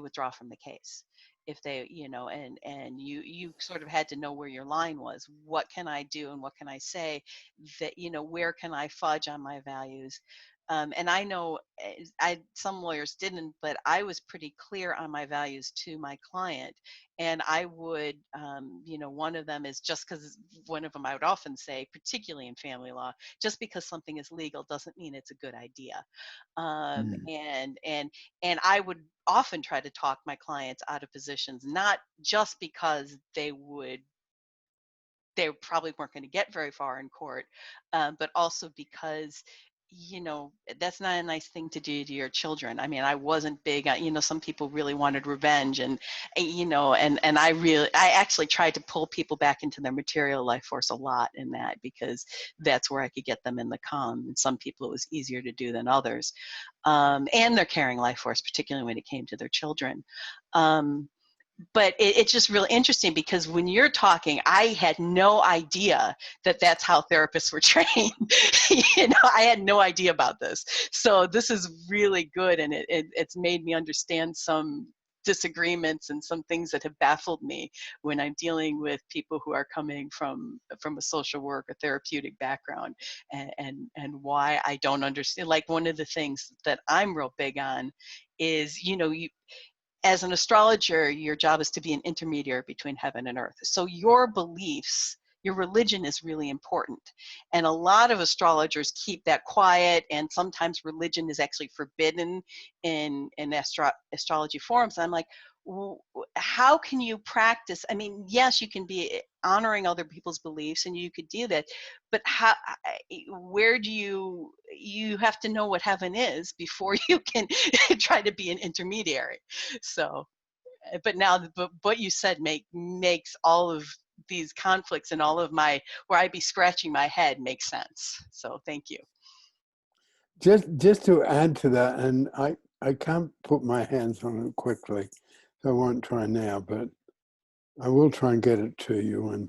withdraw from the case. If they, you know, and you sort of had to know where your line was. What can I do and what can I say that, you know, where can I fudge on my values? And I know some lawyers didn't, but I was pretty clear on my values to my client. And I would, you know, one of them is, just because, one of them I would often say, particularly in family law, just because something is legal doesn't mean it's a good idea. And I would often try to talk my clients out of positions, not just because they probably weren't going to get very far in court, but also because, you know, that's not a nice thing to do to your children. I mean, I wasn't big on, you know, some people really wanted revenge, and you know, and I actually tried to pull people back into their material life force a lot in that, because that's where I could get them in the calm. And some people it was easier to do than others, and their caring life force, particularly when it came to their children. But it's just really interesting, because when you're talking, I had no idea that that's how therapists were trained. You know, I had no idea about this. So this is really good, and it's made me understand some disagreements and some things that have baffled me when I'm dealing with people who are coming from a social work or therapeutic background, and why I don't understand. Like, one of the things that I'm real big on is, you, as an astrologer, your job is to be an intermediary between heaven and earth. So your beliefs, your religion is really important. And a lot of astrologers keep that quiet, and sometimes religion is actually forbidden in astrology forums. And I'm like, how can you practice? I mean, yes, you can be honoring other people's beliefs and you could do that, but how, where do you have to know what heaven is before you can try to be an intermediary. So, but now what you said makes all of these conflicts and all of my, where I'd be scratching my head, makes sense. So thank you. Just to add to that, and I can't put my hands on it quickly, so I won't try now, but I will try and get it to you. And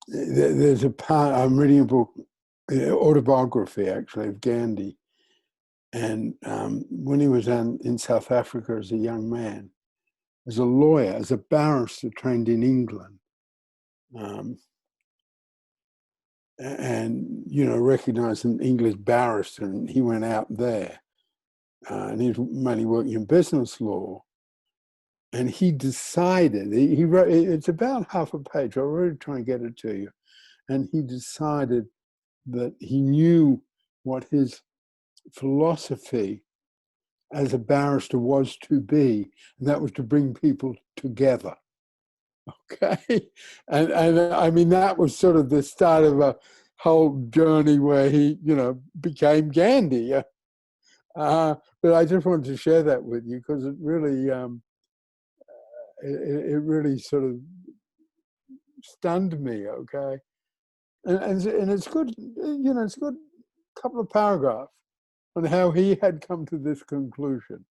there's a part, I'm reading a book, autobiography actually, of Gandhi. And when he was in South Africa as a young man, as a lawyer, as a barrister trained in England, and, recognized an English barrister, and he went out there, and he's mainly working in business law. And he decided, he wrote, it's about half a page, I'll really try and get it to you. And he decided that he knew what his philosophy as a barrister was to be, and that was to bring people together. Okay. And I mean, that was sort of the start of a whole journey where he, became Gandhi. But I just wanted to share that with you because it really, it really sort of stunned me. Okay. And it's good, it's a good couple of paragraphs on how he had come to this conclusion.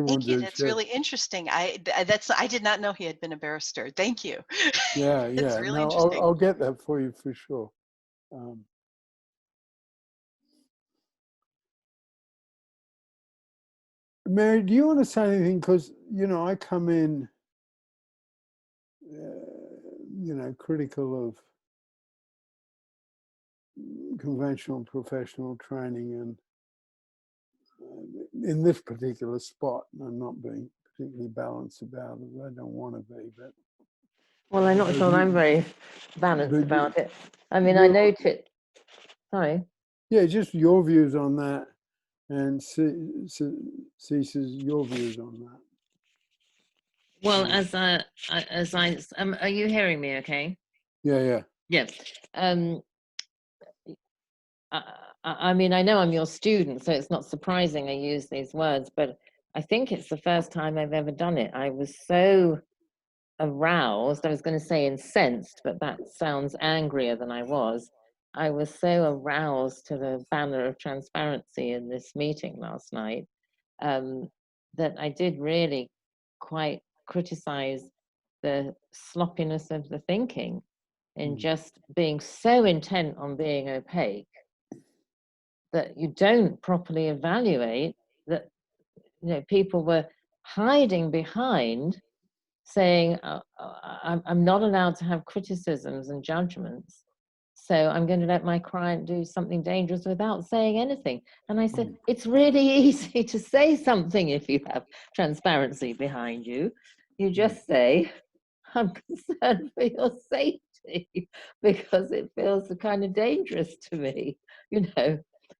Thank you. That's really interesting. I did not know he had been a barrister. Thank you. Yeah, It's yeah. really No, interesting. I'll get that for you for sure. Mary, do you want to say anything? Because, I come in, critical of conventional professional training, and in this particular spot, I'm not being particularly balanced about it. I don't want to be, but. Well, I'm not sure I'm very balanced about it. I mean, I note it. Sorry. Yeah, just your views on that, and Cease's your views on that. Well, are you hearing me? Okay. Yeah. Yeah. I mean, I know I'm your student, so it's not surprising I use these words, but I think it's the first time I've ever done it. I was so aroused, I was going to say incensed, but that sounds angrier than I was. I was so aroused to the banner of transparency in this meeting last night that I did really quite criticize the sloppiness of the thinking in just being so intent on being opaque that you don't properly evaluate that. People were hiding behind saying, I'm not allowed to have criticisms and judgments, so I'm going to let my client do something dangerous without saying anything. And I said, it's really easy to say something if you have transparency behind you. You just say, I'm concerned for your safety because it feels kind of dangerous to me.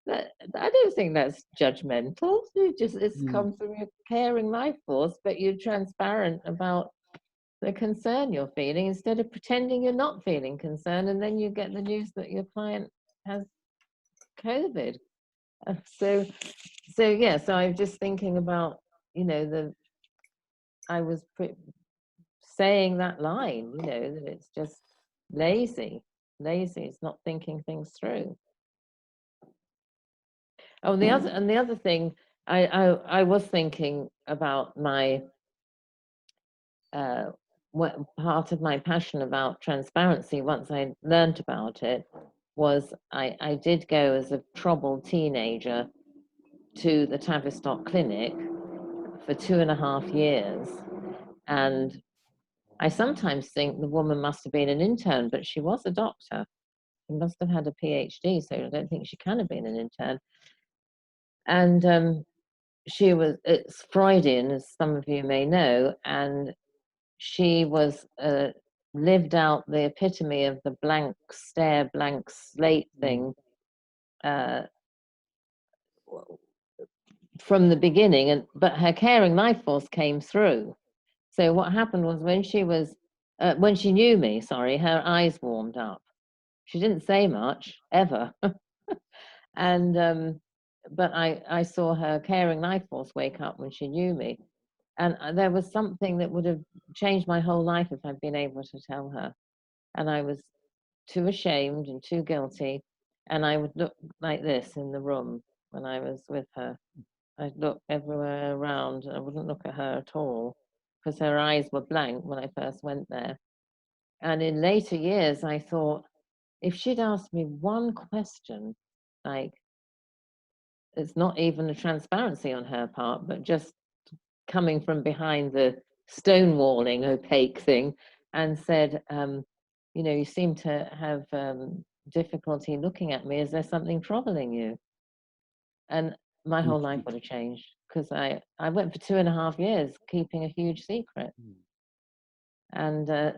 I don't think that's judgmental. It's comes from your caring life force, but you're transparent about the concern you're feeling instead of pretending you're not feeling concerned, and then you get the news that your client has COVID. So I was just thinking about, I was saying that line, that it's just lazy. It's not thinking things through. Oh, the other thing, I was thinking about my what part of my passion about transparency once I learned about it was I did go as a troubled teenager to the Tavistock Clinic for 2.5 years. And I sometimes think the woman must have been an intern, but she was a doctor. She must have had a PhD, so I don't think she can have been an intern. And it's Freudian, as some of you may know, and she was lived out the epitome of the blank stare, blank slate thing from the beginning, but her caring life force came through. So what happened was when she knew me, her eyes warmed up. She didn't say much ever, and but I saw her caring life force wake up when she knew me, and there was something that would have changed my whole life if I'd been able to tell her, and I was too ashamed and too guilty, and I would look like this in the room when I was with her. I'd look everywhere around. I wouldn't look at her at all because her eyes were blank when I first went there. And in later years, I thought, if she'd asked me one question, like, it's not even a transparency on her part, but just coming from behind the stonewalling opaque thing and said, you seem to have difficulty looking at me. Is there something troubling you? And my whole life would have changed because I went for 2.5 years keeping a huge secret. And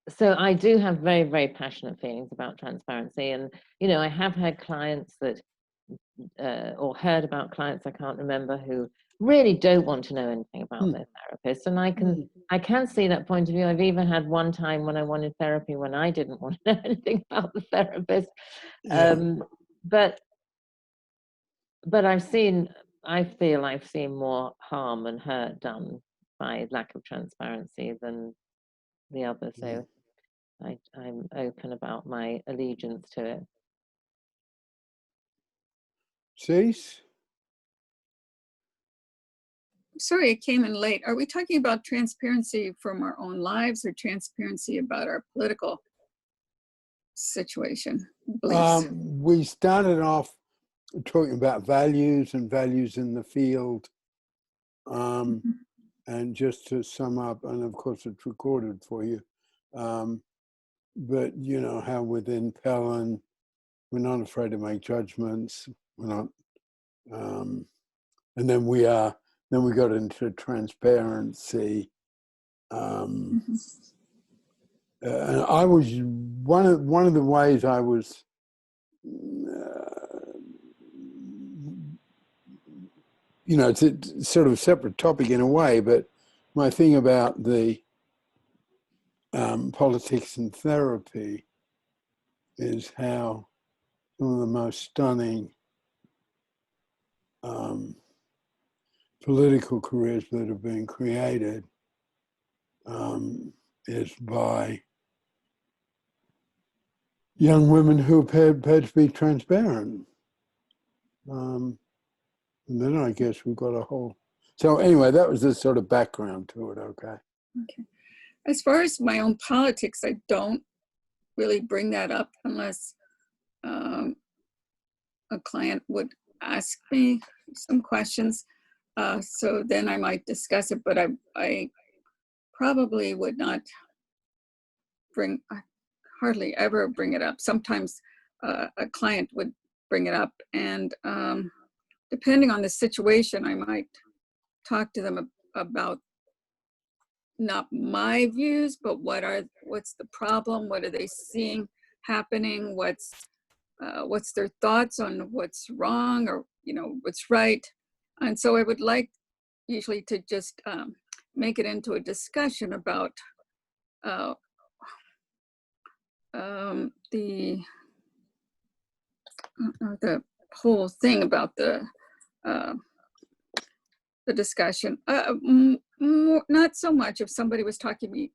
so I do have very, very passionate feelings about transparency. And, I have had clients that, or heard about clients, I can't remember, who really don't want to know anything about their therapist. And I can see that point of view. I've even had one time when I wanted therapy when I didn't want to know anything about the therapist. But I feel I've seen more harm and hurt done by lack of transparency than the other. So I'm open about my allegiance to it. Cease? Sorry, I came in late. Are we talking about transparency from our own lives or transparency about our political situation, beliefs? We started off talking about values and values in the field. And just to sum up, and of course it's recorded for you, but how within Pellin, we're not afraid to make judgments. We're not, and then we got into transparency. And I was one of the ways I was it's a sort of separate topic in a way, but my thing about the politics and therapy is how some of the most stunning political careers that have been created is by young women who are prepared to be transparent. And then I guess we've got a whole... So anyway, that was the sort of background to it, okay? Okay. As far as my own politics, I don't really bring that up unless a client would ask me some questions. So then I might discuss it, but I probably would not hardly ever bring it up. Sometimes a client would bring it up, and depending on the situation, I might talk to them about not my views, but what's the problem? What are they seeing happening? What's their thoughts on what's wrong or what's right? And so I would like usually to just make it into a discussion about the whole thing about the discussion. Not so much if somebody was talking to me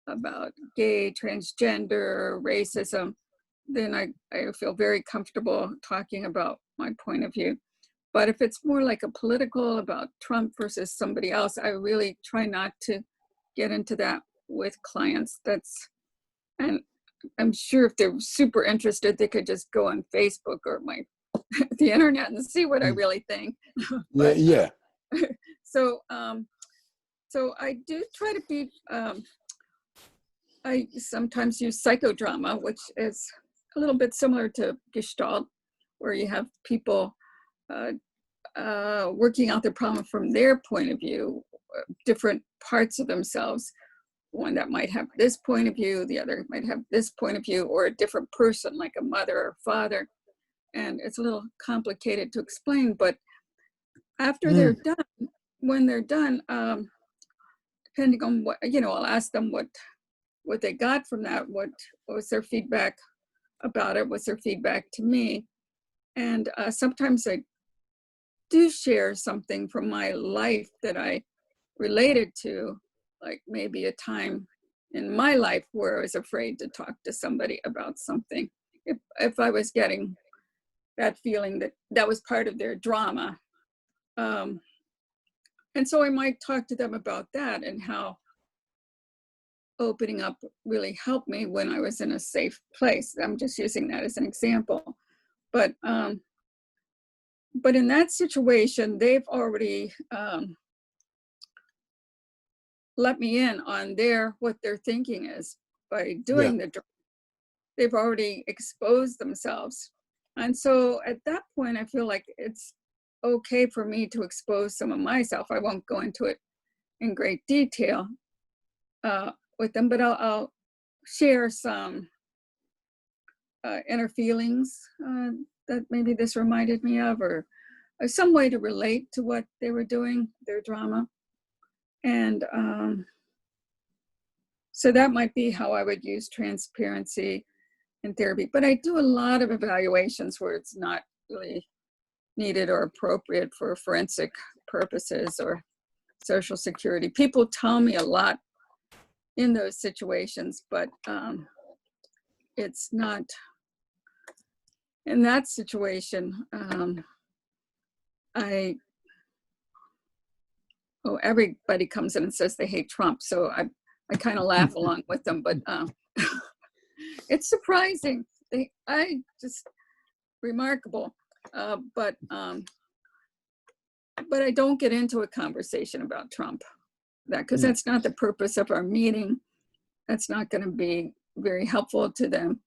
about gay, transgender, racism, then I feel very comfortable talking about my point of view. But if it's more like a political about Trump versus somebody else, I really try not to get into that with clients. And I'm sure if they're super interested, they could just go on Facebook or the internet and see what I really think. But, yeah. So I do try to be, I sometimes use psychodrama, which is a little bit similar to Gestalt, where you have people working out their problem from their point of view, different parts of themselves. One that might have this point of view, the other might have this point of view, or a different person, like a mother or father. And it's a little complicated to explain, but after they're done, when they're done, depending on what, I'll ask them what they got from that, what was their feedback about it, what's their feedback to me. And sometimes I do share something from my life that I related to, like maybe a time in my life where I was afraid to talk to somebody about something. If I was getting that feeling that was part of their drama. And so I might talk to them about that and how opening up really helped me when I was in a safe place. I'm just using that as an example. But in that situation, they've already let me in on what their thinking is by doing they've already exposed themselves. And so at that point, I feel like it's okay for me to expose some of myself. I won't go into it in great detail with them, but I'll share some inner feelings that maybe this reminded me of, or some way to relate to what they were doing, their drama. And so that might be how I would use transparency in therapy. But I do a lot of evaluations where it's not really needed or appropriate for forensic purposes or Social Security. People tell me a lot in those situations, but it's not, in that situation, everybody comes in and says they hate Trump. So I kind of laugh along with them, but it's surprising. Remarkable. But I don't get into a conversation about Trump, because that's not the purpose of our meeting. That's not going to be very helpful to them.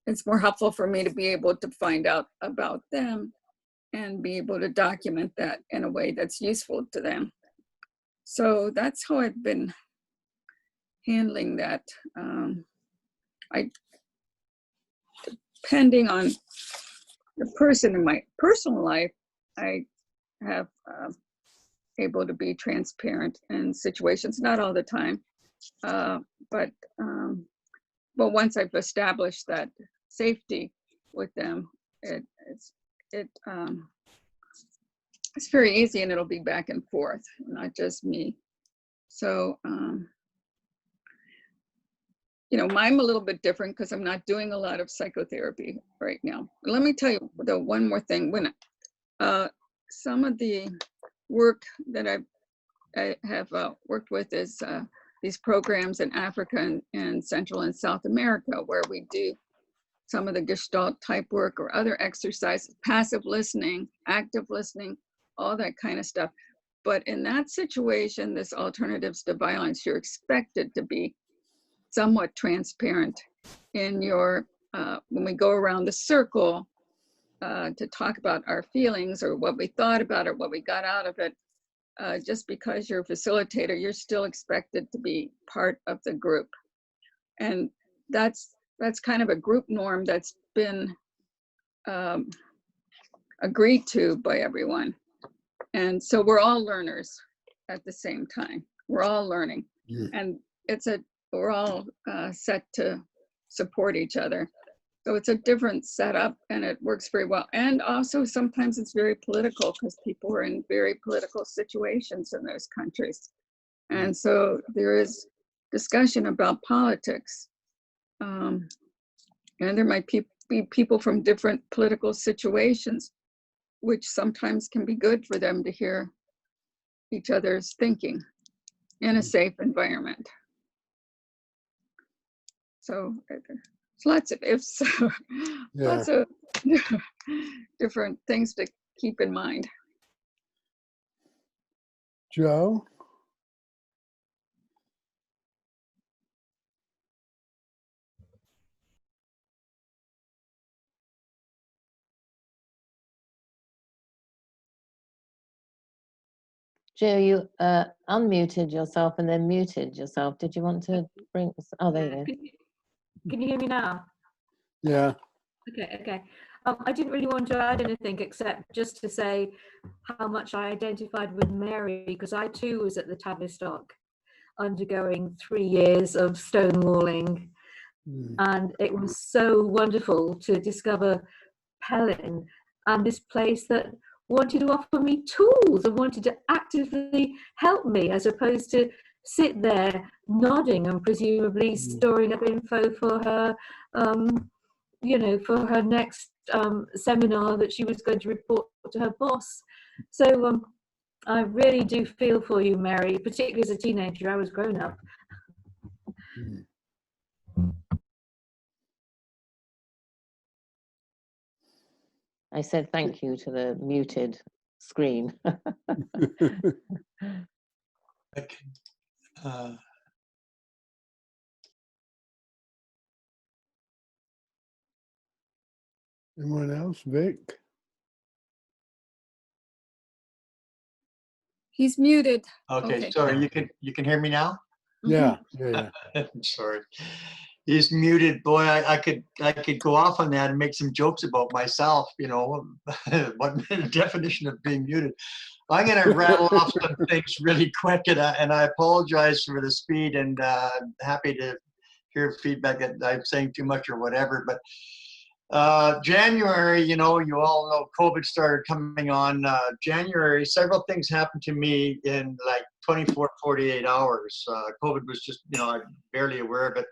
It's more helpful for me to be able to find out about them and be able to document that in a way that's useful to them. So that's how I've been handling that. Depending on the person in my personal life, I have able to be transparent in situations, not all the time, but once I've established that safety with them, it's very easy, and it'll be back and forth, not just me. So, I'm a little bit different because I'm not doing a lot of psychotherapy right now. But let me tell you one more thing. When some of the work that I have worked with is these programs in Africa and Central and South America, where we do some of the Gestalt type work or other exercises, passive listening, active listening, all that kind of stuff. But in that situation, this alternatives to violence, you're expected to be somewhat transparent in your, when we go around the circle to talk about our feelings or what we thought about it, what we got out of it. Just because you're a facilitator, you're still expected to be part of the group. And that's kind of a group norm that's been agreed to by everyone. And so we're all learners at the same time. We're all learning. And we're all set to support each other. So it's a different setup, and it works very well. And also sometimes it's very political because people are in very political situations in those countries. And so there is discussion about politics. And there might be people from different political situations, which sometimes can be good for them to hear each other's thinking in a safe environment. So lots of ifs, Yeah. lots of different things to keep in mind. Joe? Joe, you unmuted yourself and then muted yourself. Did you want to bring? Oh, there you go. Can you hear me now? Yeah. Okay. I didn't really want to add anything except just to say how much I identified with Mary, because I too was at the Tavistock undergoing 3 years of stonewalling. Mm. And it was so wonderful to discover Pellin and this place that wanted to offer me tools and wanted to actively help me, as opposed to sit there nodding and presumably storing up info for her, for her next seminar that she was going to report to her boss. So I really do feel for you, Mary, particularly as a teenager. I was grown up. Mm. I said thank you to the muted screen. Anyone else? Vic? He's muted. Okay, sorry, you can hear me now? Yeah, yeah. I'm sorry. He's muted. Boy, I could go off on that and make some jokes about myself, what the definition of being muted. I'm going to rattle off some things really quick, and I apologize for the speed, and happy to hear feedback that I'm saying too much or whatever. But January, you all know COVID started coming on. January, several things happened to me in like 24, 48 hours. COVID was just, I'm barely aware of it.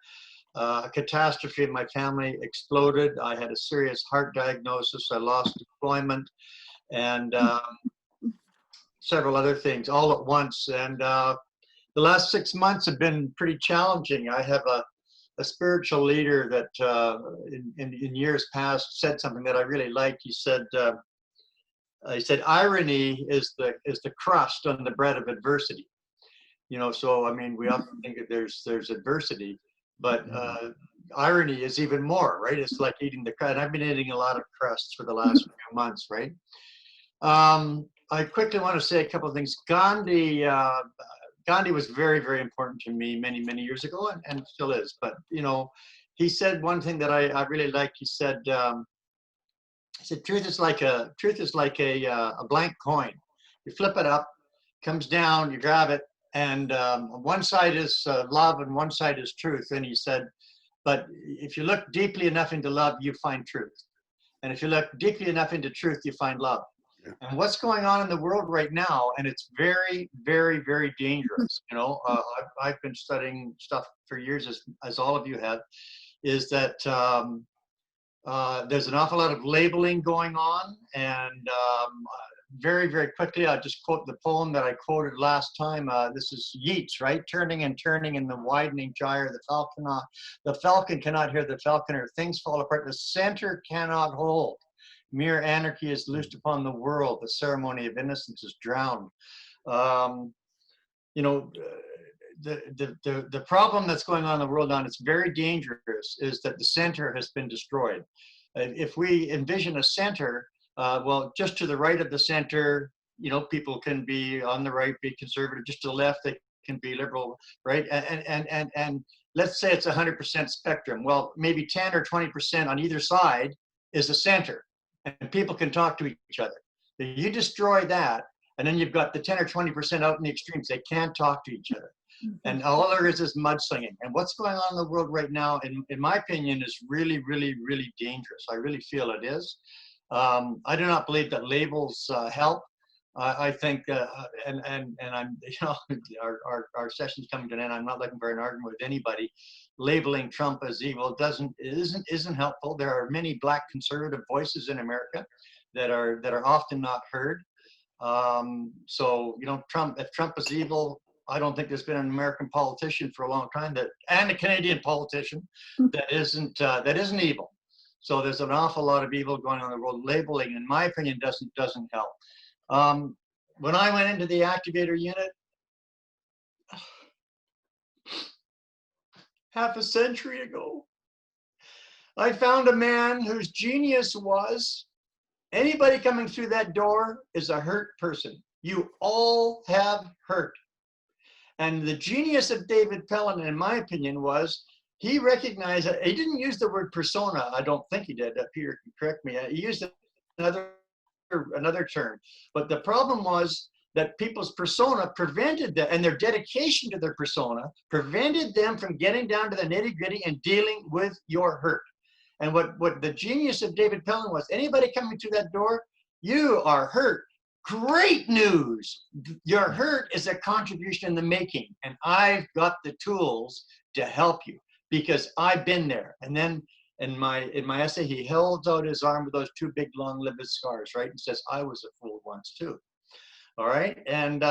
A catastrophe in my family exploded. I had a serious heart diagnosis. I lost employment, and several other things all at once. And the last 6 months have been pretty challenging. I have a spiritual leader that in years past said something that I really liked. He said, irony is the crust on the bread of adversity. So I mean, we often think that there's adversity, but irony is even more, right? It's like eating the crust. I've been eating a lot of crusts for the last few months, right? I quickly want to say a couple of things. Gandhi was very, very important to me many, many years ago, and still is. But he said one thing that I really liked. He said, truth is like a blank coin. You flip it up, comes down, you grab it, and one side is love and one side is truth. And he said, but if you look deeply enough into love, you find truth. And if you look deeply enough into truth, you find love. And what's going on in the world right now, and it's very, very, very dangerous. I've been studying stuff for years, as all of you have, is that there's an awful lot of labeling going on. And very, very quickly, I'll just quote the poem that I quoted last time. This is Yeats, right? Turning and turning in the widening gyre, the falcon cannot hear the falconer. Things fall apart. The center cannot hold. Mere anarchy is loosed upon the world. The ceremony of innocence is drowned. The problem that's going on in the world now, and it's very dangerous, is that the center has been destroyed. If we envision a center, well, just to the right of the center, people can be on the right, be conservative. Just to the left, they can be liberal, right? And let's say it's 100% spectrum. Well, maybe 10 or 20% on either side is a center. And people can talk to each other. You destroy that, and then you've got the 10 or 20% out in the extremes. They can't talk to each other. And all there is mudslinging. And what's going on in the world right now, in my opinion, is really, really, really dangerous. I really feel it is. I do not believe that labels help. I think, and I'm, our session's coming to an end. I'm not looking for an argument with anybody. Labeling Trump as evil isn't helpful. There are many Black conservative voices in America that are often not heard. So if Trump is evil, I don't think there's been an American politician for a long time and a Canadian politician that isn't evil. So there's an awful lot of evil going on in the world. Labeling, in my opinion, doesn't help. When I went into the activator unit, half a century ago, I found a man whose genius was, anybody coming through that door is a hurt person. You all have hurt. And the genius of David Pellin, in my opinion, was he recognized that he didn't use the word persona. I don't think he did. Peter can correct me. He used another term. But the problem was that people's persona prevented them, and their dedication to their persona prevented them from getting down to the nitty-gritty and dealing with your hurt. And what the genius of David Pellin was, anybody coming through that door, you are hurt. Great news. Your hurt is a contribution in the making, and I've got the tools to help you because I've been there. And then in my essay, he held out his arm with those two big long-lived scars, right? And says, I was a fool once too. All right. And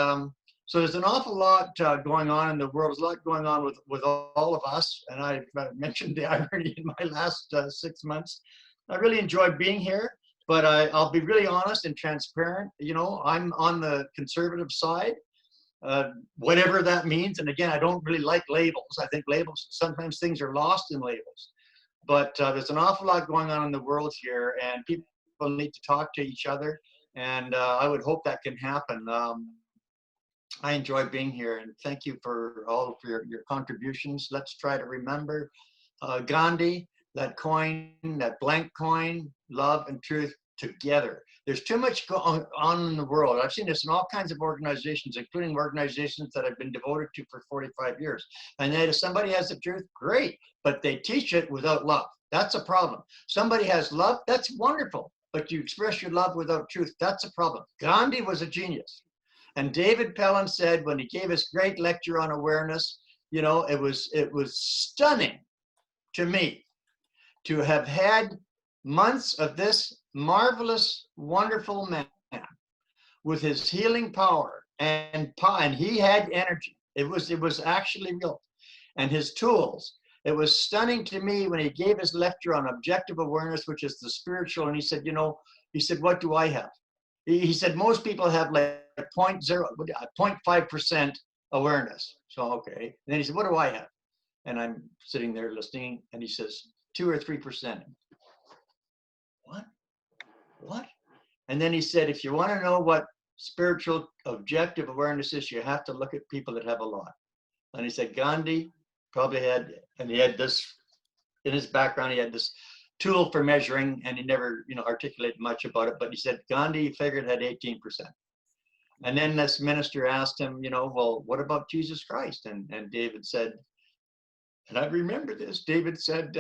so there's an awful lot going on in the world. There's a lot going on with all of us. And I mentioned the irony in my last 6 months. I really enjoyed being here. But I'll be really honest and transparent. You know, I'm on the conservative side, whatever that means. And again, I don't really like labels. I think labels, sometimes things are lost in labels. But there's an awful lot going on in the world here, and people need to talk to each other. And I would hope that can happen. I enjoy being here, and thank you for all of your contributions. Let's try to remember Gandhi. That coin, that blank coin, love and truth together. There's too much going on in the world. I've seen this in all kinds of organizations, including organizations that I've been devoted to for 45 years. And then if somebody has the truth, great, but they teach it without love. That's a problem. Somebody has love, that's wonderful, but you express your love without truth, that's a problem. Gandhi was a genius. And David Pellin said when he gave his great lecture on awareness, you know, it was stunning to me to have had months of this marvelous, wonderful man with his healing power, and he had energy. It was actually real. And his tools. It was stunning to me when he gave his lecture on objective awareness, which is the spiritual. And he said, you know, what do I have? He said, most people have like 0.5% awareness. So, okay. And then he said, what do I have? And I'm sitting there listening, and he says, 2 or 3%. What? And then he said, if you want to know what spiritual objective awareness is, you have to look at people that have a lot. And he said, Gandhi probably had, and he had this, in his background, he had this tool for measuring, and he never, you know, articulated much about it, but he said, Gandhi figured had 18%. And then this minister asked him, you know, well, what about Jesus Christ? And David said, and I remember this, David said,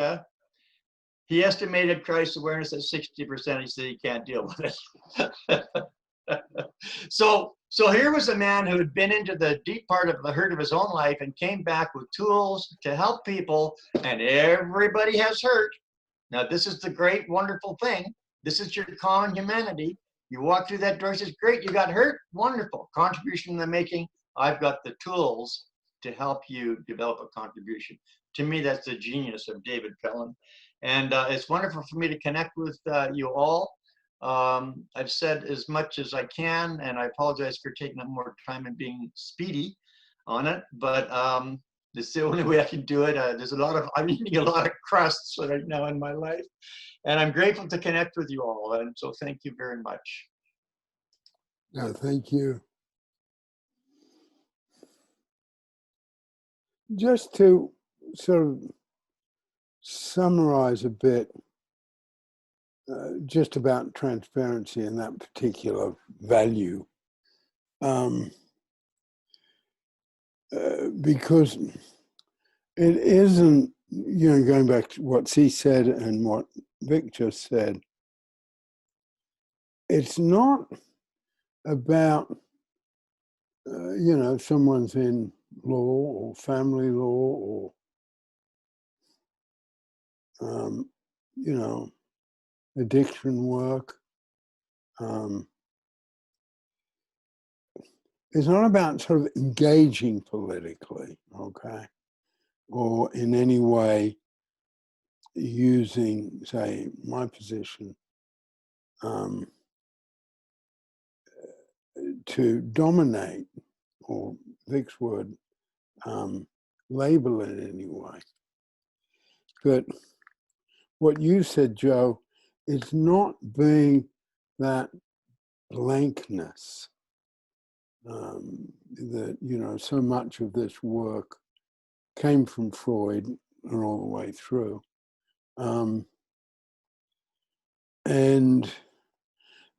he estimated Christ's awareness at 60%. He said he can't deal with it. So here was a man who had been into the deep part of the hurt of his own life and came back with tools to help people, and everybody has hurt. Now, this is the great, wonderful thing. This is your common humanity. You walk through that door, says, great, you got hurt, wonderful. Contribution in the making. I've got the tools to help you develop a contribution. To me, that's the genius of David Pellin. And it's wonderful for me to connect with you all. I've said as much as I can, and I apologize for taking up more time and being speedy on it, but it's the only way I can do it. I'm eating a lot of crusts right now in my life, and I'm grateful to connect with you all. And so thank you very much. No, thank you. Just to sort of summarize a bit, just about transparency and that particular value, because it isn't, you know, going back to what C said and what Vic just said, it's not about, you know, someone's in law or family law or, you know, addiction work. it's not about sort of engaging politically, okay, or in any way using, say, my position to dominate, or Vic's word, label in any way. But what you said, Joe, is not being that blankness that, you know, so much of this work came from Freud and all the way through.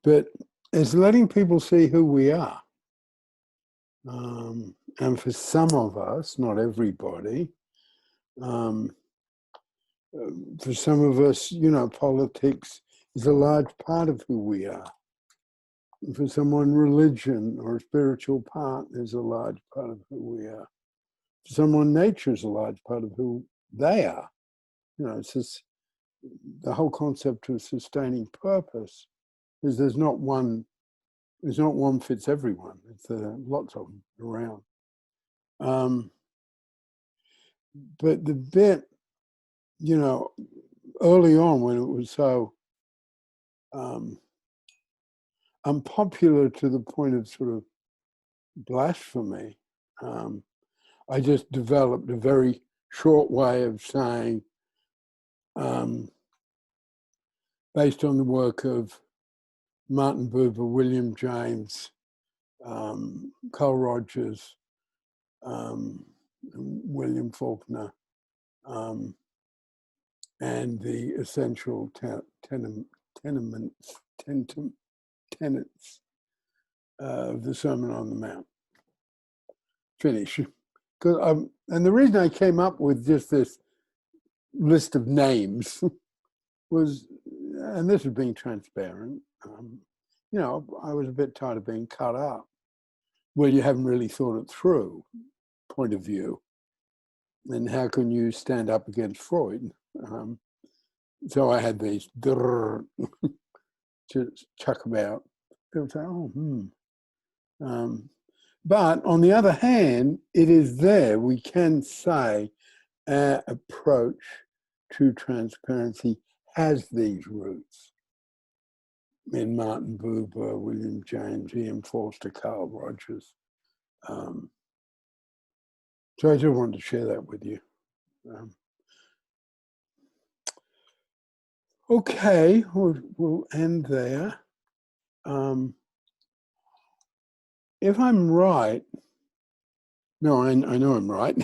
But it's letting people see who we are. And for some of us, not everybody, for some of us, you know, politics is a large part of who we are. For someone, religion or a spiritual part is a large part of who we are. For someone, nature is a large part of who they are. You know, it's just the whole concept of sustaining purpose is there's not one fits everyone. It's lots of them around. But the bit, you know, early on when it was so unpopular to the point of sort of blasphemy, I just developed a very short way of saying, based on the work of Martin Buber, William James, Carl Rogers, William Faulkner, and the essential tenets of the Sermon on the Mount. Finish. And the reason I came up with just this list of names was, and this is being transparent, you know, I was a bit tired of being cut up. Well, you haven't really thought it through, point of view. And how can you stand up against Freud? So I had these to chuck about. People say, oh, but on the other hand, it is there. We can say our approach to transparency has these roots in Martin Buber, William James, Ian Forster, Carl Rogers. So I just wanted to share that with you. Okay, we'll end there. If I'm right, no, I know I'm right.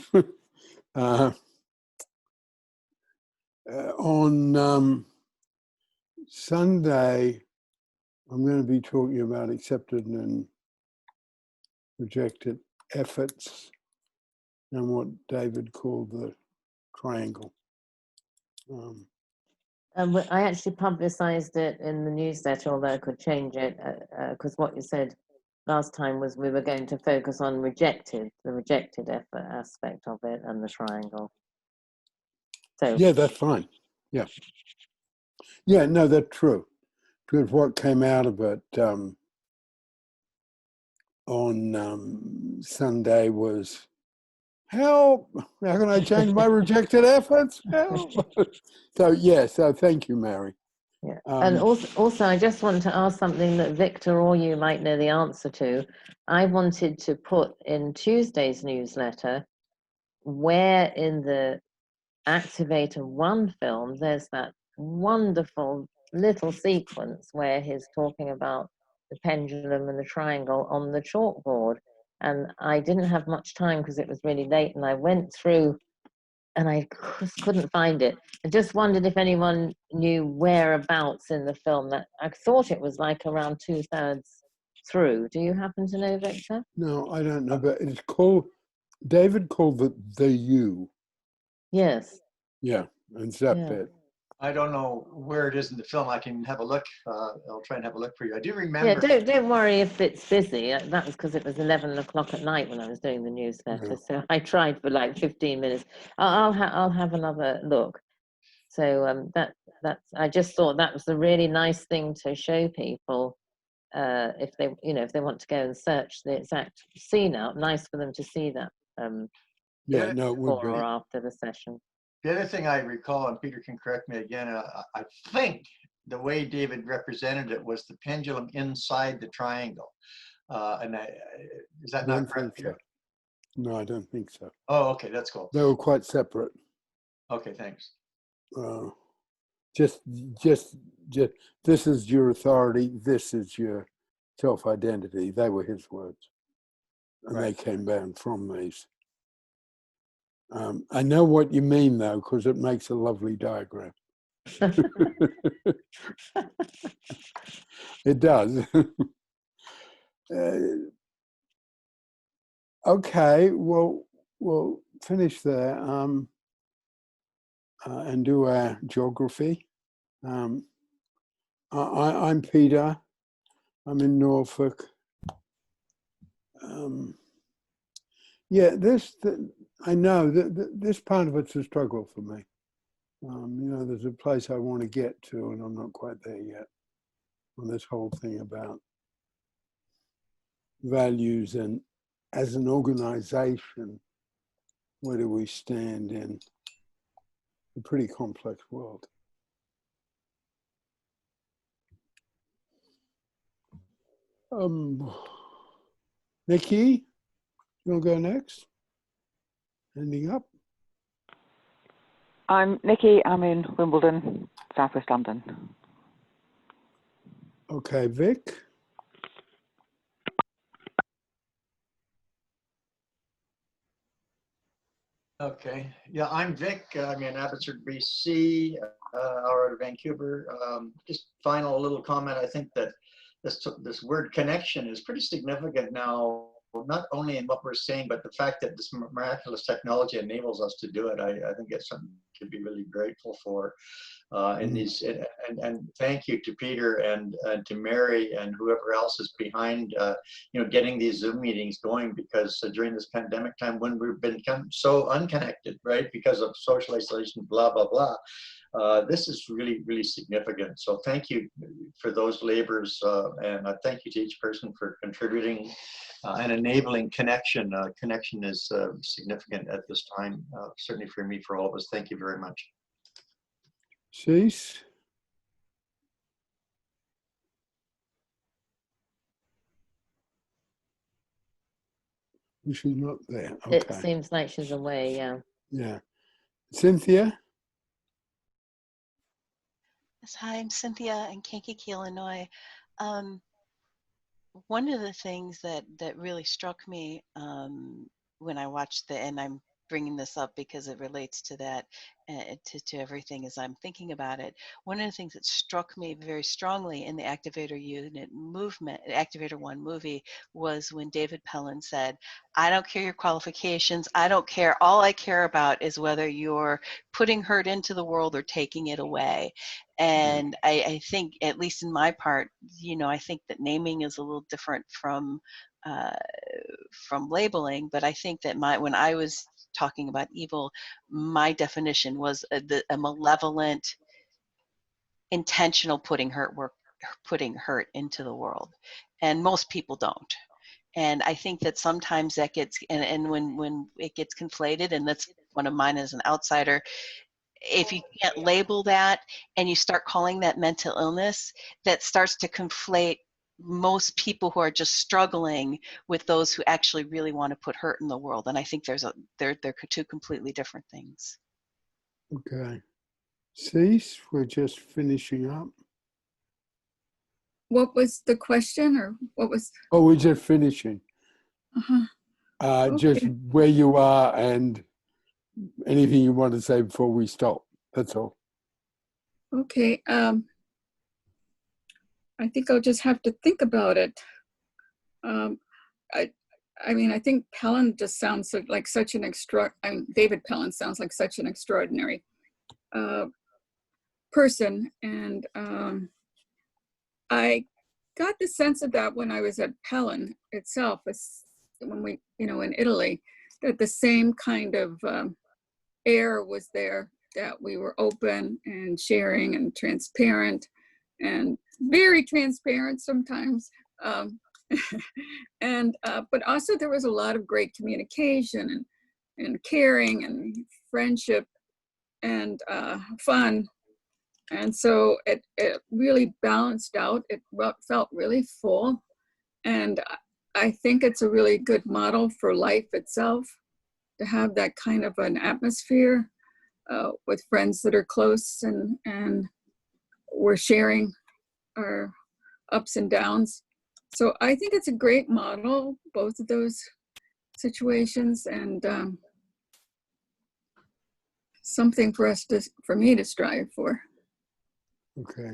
On Sunday, I'm going to be talking about accepted and rejected efforts and what David called the triangle. I actually publicised it in the newsletter, although I could change it, because what you said last time was we were going to focus on the rejected effort aspect of it and the triangle. So yeah, that's fine. Yeah. Yeah, no, that's true. Because what came out of it on Sunday was, help, how can I change my rejected efforts? Help. So thank you, Mary. yeah. And also, I just want to ask something that Victor or you might know the answer to. I wanted to put in Tuesday's newsletter where in the Activator 1 film there's that wonderful little sequence where he's talking about the pendulum and the triangle on the chalkboard. And I didn't have much time because it was really late, and I went through and I couldn't find it. I just wondered if anyone knew whereabouts in the film. That I thought it was like around 2/3 through. Do you happen to know, Victor? No, I don't know, but it's called, David called it the You. Yes. Yeah, and it's that Yeah. bit. I don't know where it is in the film. I can have a look. I'll try and have a look for you. I do Yeah, remember. don't worry if it's busy. That was because it was 11 o'clock at night when I was doing the newsletter. Yeah. So I tried for like 15 minutes. I'll have another look. So that's I just thought that was a really nice thing to show people if they, if they want to go and search the exact scene up, nice for them to see that Yeah, no, it would before or be. after the session. The other thing I recall, and Peter can correct me again, I think the way David represented it was the pendulum inside the triangle. Is that not correct, Peter? No, I don't think so. Oh, okay, that's cool. They were quite separate. Okay, thanks. Just, this is your authority, this is your self-identity. They were his words. And Right. they came down from these. I know what you mean, though, because it makes a lovely diagram. It does. Okay, well, we'll finish there and do our geography. I'm Peter. I'm in Norfolk. Yeah, I know that this part of it's a struggle for me. There's a place I want to get to, and I'm not quite there yet on this whole thing about values and as an organization, where do we stand in a pretty complex world? Nikki, you want to go next? Ending up. I'm Nikki. I'm in Wimbledon, Southwest London. Okay, Vic. Okay, yeah, I'm Vic. I'm in Abbotsford, BC, hour out of Vancouver. Just final little comment. I think that this word connection is pretty significant now, not only in what we're saying, but the fact that this miraculous technology enables us to do it. I think it's something to be really grateful for. And thank you to Peter and to Mary and whoever else is behind, getting these Zoom meetings going, because during this pandemic time when we've become so unconnected, right, because of social isolation, blah, blah, blah, this is really, really significant. So thank you for those labors, and thank you to each person for contributing and enabling connection. Connection is significant at this time, certainly for me, for all of us. Thank you very much. Cease. She's not there. Okay. It seems like she's away, yeah. Yeah. Cynthia? Yes, hi, I'm Cynthia in Kankakee, Illinois. One of the things that really struck me when I watched and I'm bringing this up because it relates to that, to everything as I'm thinking about it. One of the things that struck me very strongly in the Activator Unit movement, Activator 1 movie, was when David Pellin said, I don't care your qualifications, I don't care, all I care about is whether you're putting hurt into the world or taking it away. And I think, at least in my part, I think that naming is a little different from labeling, but I think that when I was talking about evil, my definition was a malevolent, intentional putting hurt into the world, and most people don't. And I think that sometimes that gets, and when it gets conflated, and that's one of mine as an outsider, if you can't label that and you start calling that mental illness, that starts to conflate most people who are just struggling with those who actually really want to put hurt in the world. And I think they're two completely different things. Okay. Cease, we're just finishing up. What was the question, or what was? Oh, we're just finishing. Okay. Just where you are and anything you want to say before we stop. That's all. Okay. I think I'll just have to think about it. I mean, I think Pellin just sounds like such an David Pellin sounds like such an extraordinary person, and I got the sense of that when I was at Pellin itself, when we, in Italy, that the same kind of air was there, that we were open and sharing and transparent, and very transparent sometimes, Um, and but also there was a lot of great communication and caring and friendship and fun. And so it really balanced out. It felt really full. And I think it's a really good model for life itself, to have that kind of an atmosphere with friends that are close and we're sharing our ups and downs. So I think it's a great model, both of those situations, and something for me to strive for. Okay,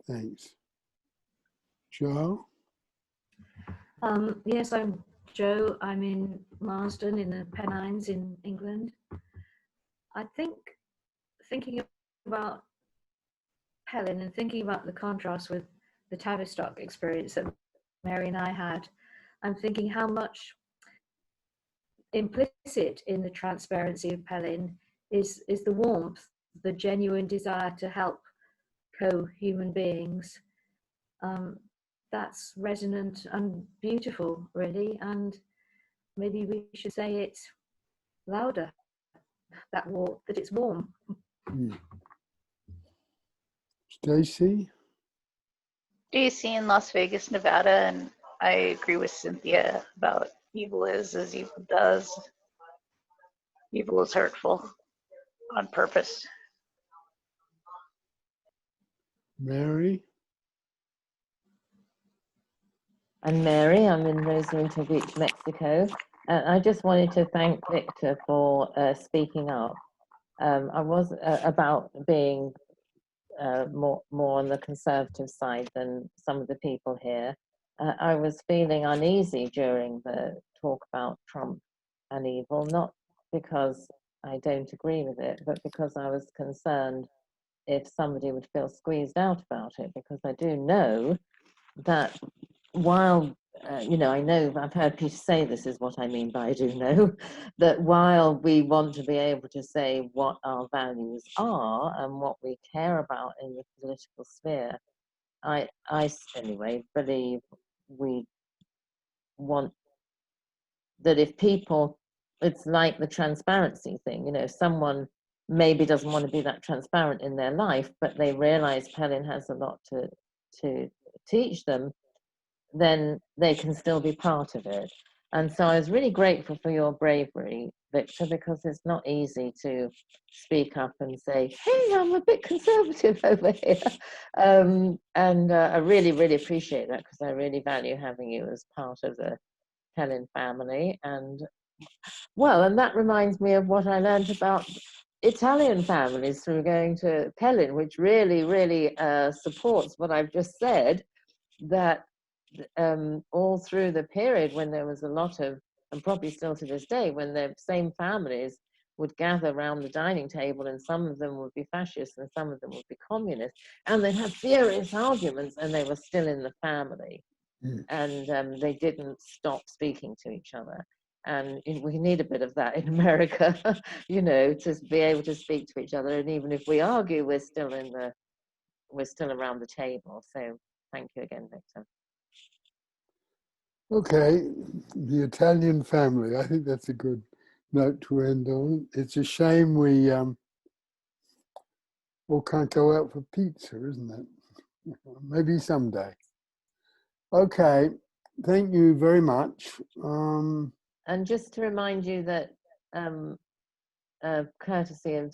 thanks. Joe? Yes, I'm Joe. I'm in Marsden in the Pennines in England. I think thinking about Pellin and thinking about the contrast with the Tavistock experience that Mary and I had, I'm thinking how much implicit in the transparency of Pellin is the warmth, the genuine desire to help co-human beings. That's resonant and beautiful, really, and maybe we should say it louder, that it's warm. Stacy? Stacy in Las Vegas, Nevada, and I agree with Cynthia about evil is as evil does. Evil is hurtful on purpose. Mary? I'm Mary. I'm in Rosarito Beach, Mexico. I just wanted to thank Victor for speaking up. I was about being more on the conservative side than some of the people here. I was feeling uneasy during the talk about Trump and evil, not because I don't agree with it, but because I was concerned if somebody would feel squeezed out about it, because I do know that while I know I've heard Peter say this is what I mean by I do know, that while we want to be able to say what our values are and what we care about in the political sphere, I anyway believe we want that if people, it's like the transparency thing, if someone maybe doesn't want to be that transparent in their life, but they realize Pellin has a lot to teach them, then they can still be part of it. And so I was really grateful for your bravery, Victor, because it's not easy to speak up and say, hey, I'm a bit conservative over here. I really, really appreciate that, because I really value having you as part of the Pellin family. And that reminds me of what I learned about Italian families through going to Pellin, which really, really supports what I've just said, that all through the period when there was a lot of, and probably still to this day, when the same families would gather around the dining table, and some of them would be fascists and some of them would be communists, and they'd have furious arguments, and they were still in the family. And they didn't stop speaking to each other. And we need a bit of that in America, to be able to speak to each other. And even if we argue, we're still around the table. So thank you again, Victor. Okay, the Italian family. I think that's a good note to end on. It's a shame we all can't go out for pizza, isn't it? Maybe someday. Okay, thank you very much. And just to remind you that courtesy of,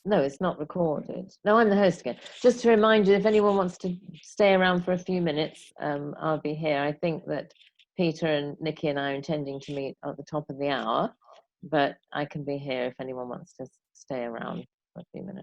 no, it's not recorded. No, I'm the host again. Just to remind you, if anyone wants to stay around for a few minutes, I'll be here. I think that Peter and Nikki and I are intending to meet at the top of the hour, but I can be here if anyone wants to stay around for a few minutes.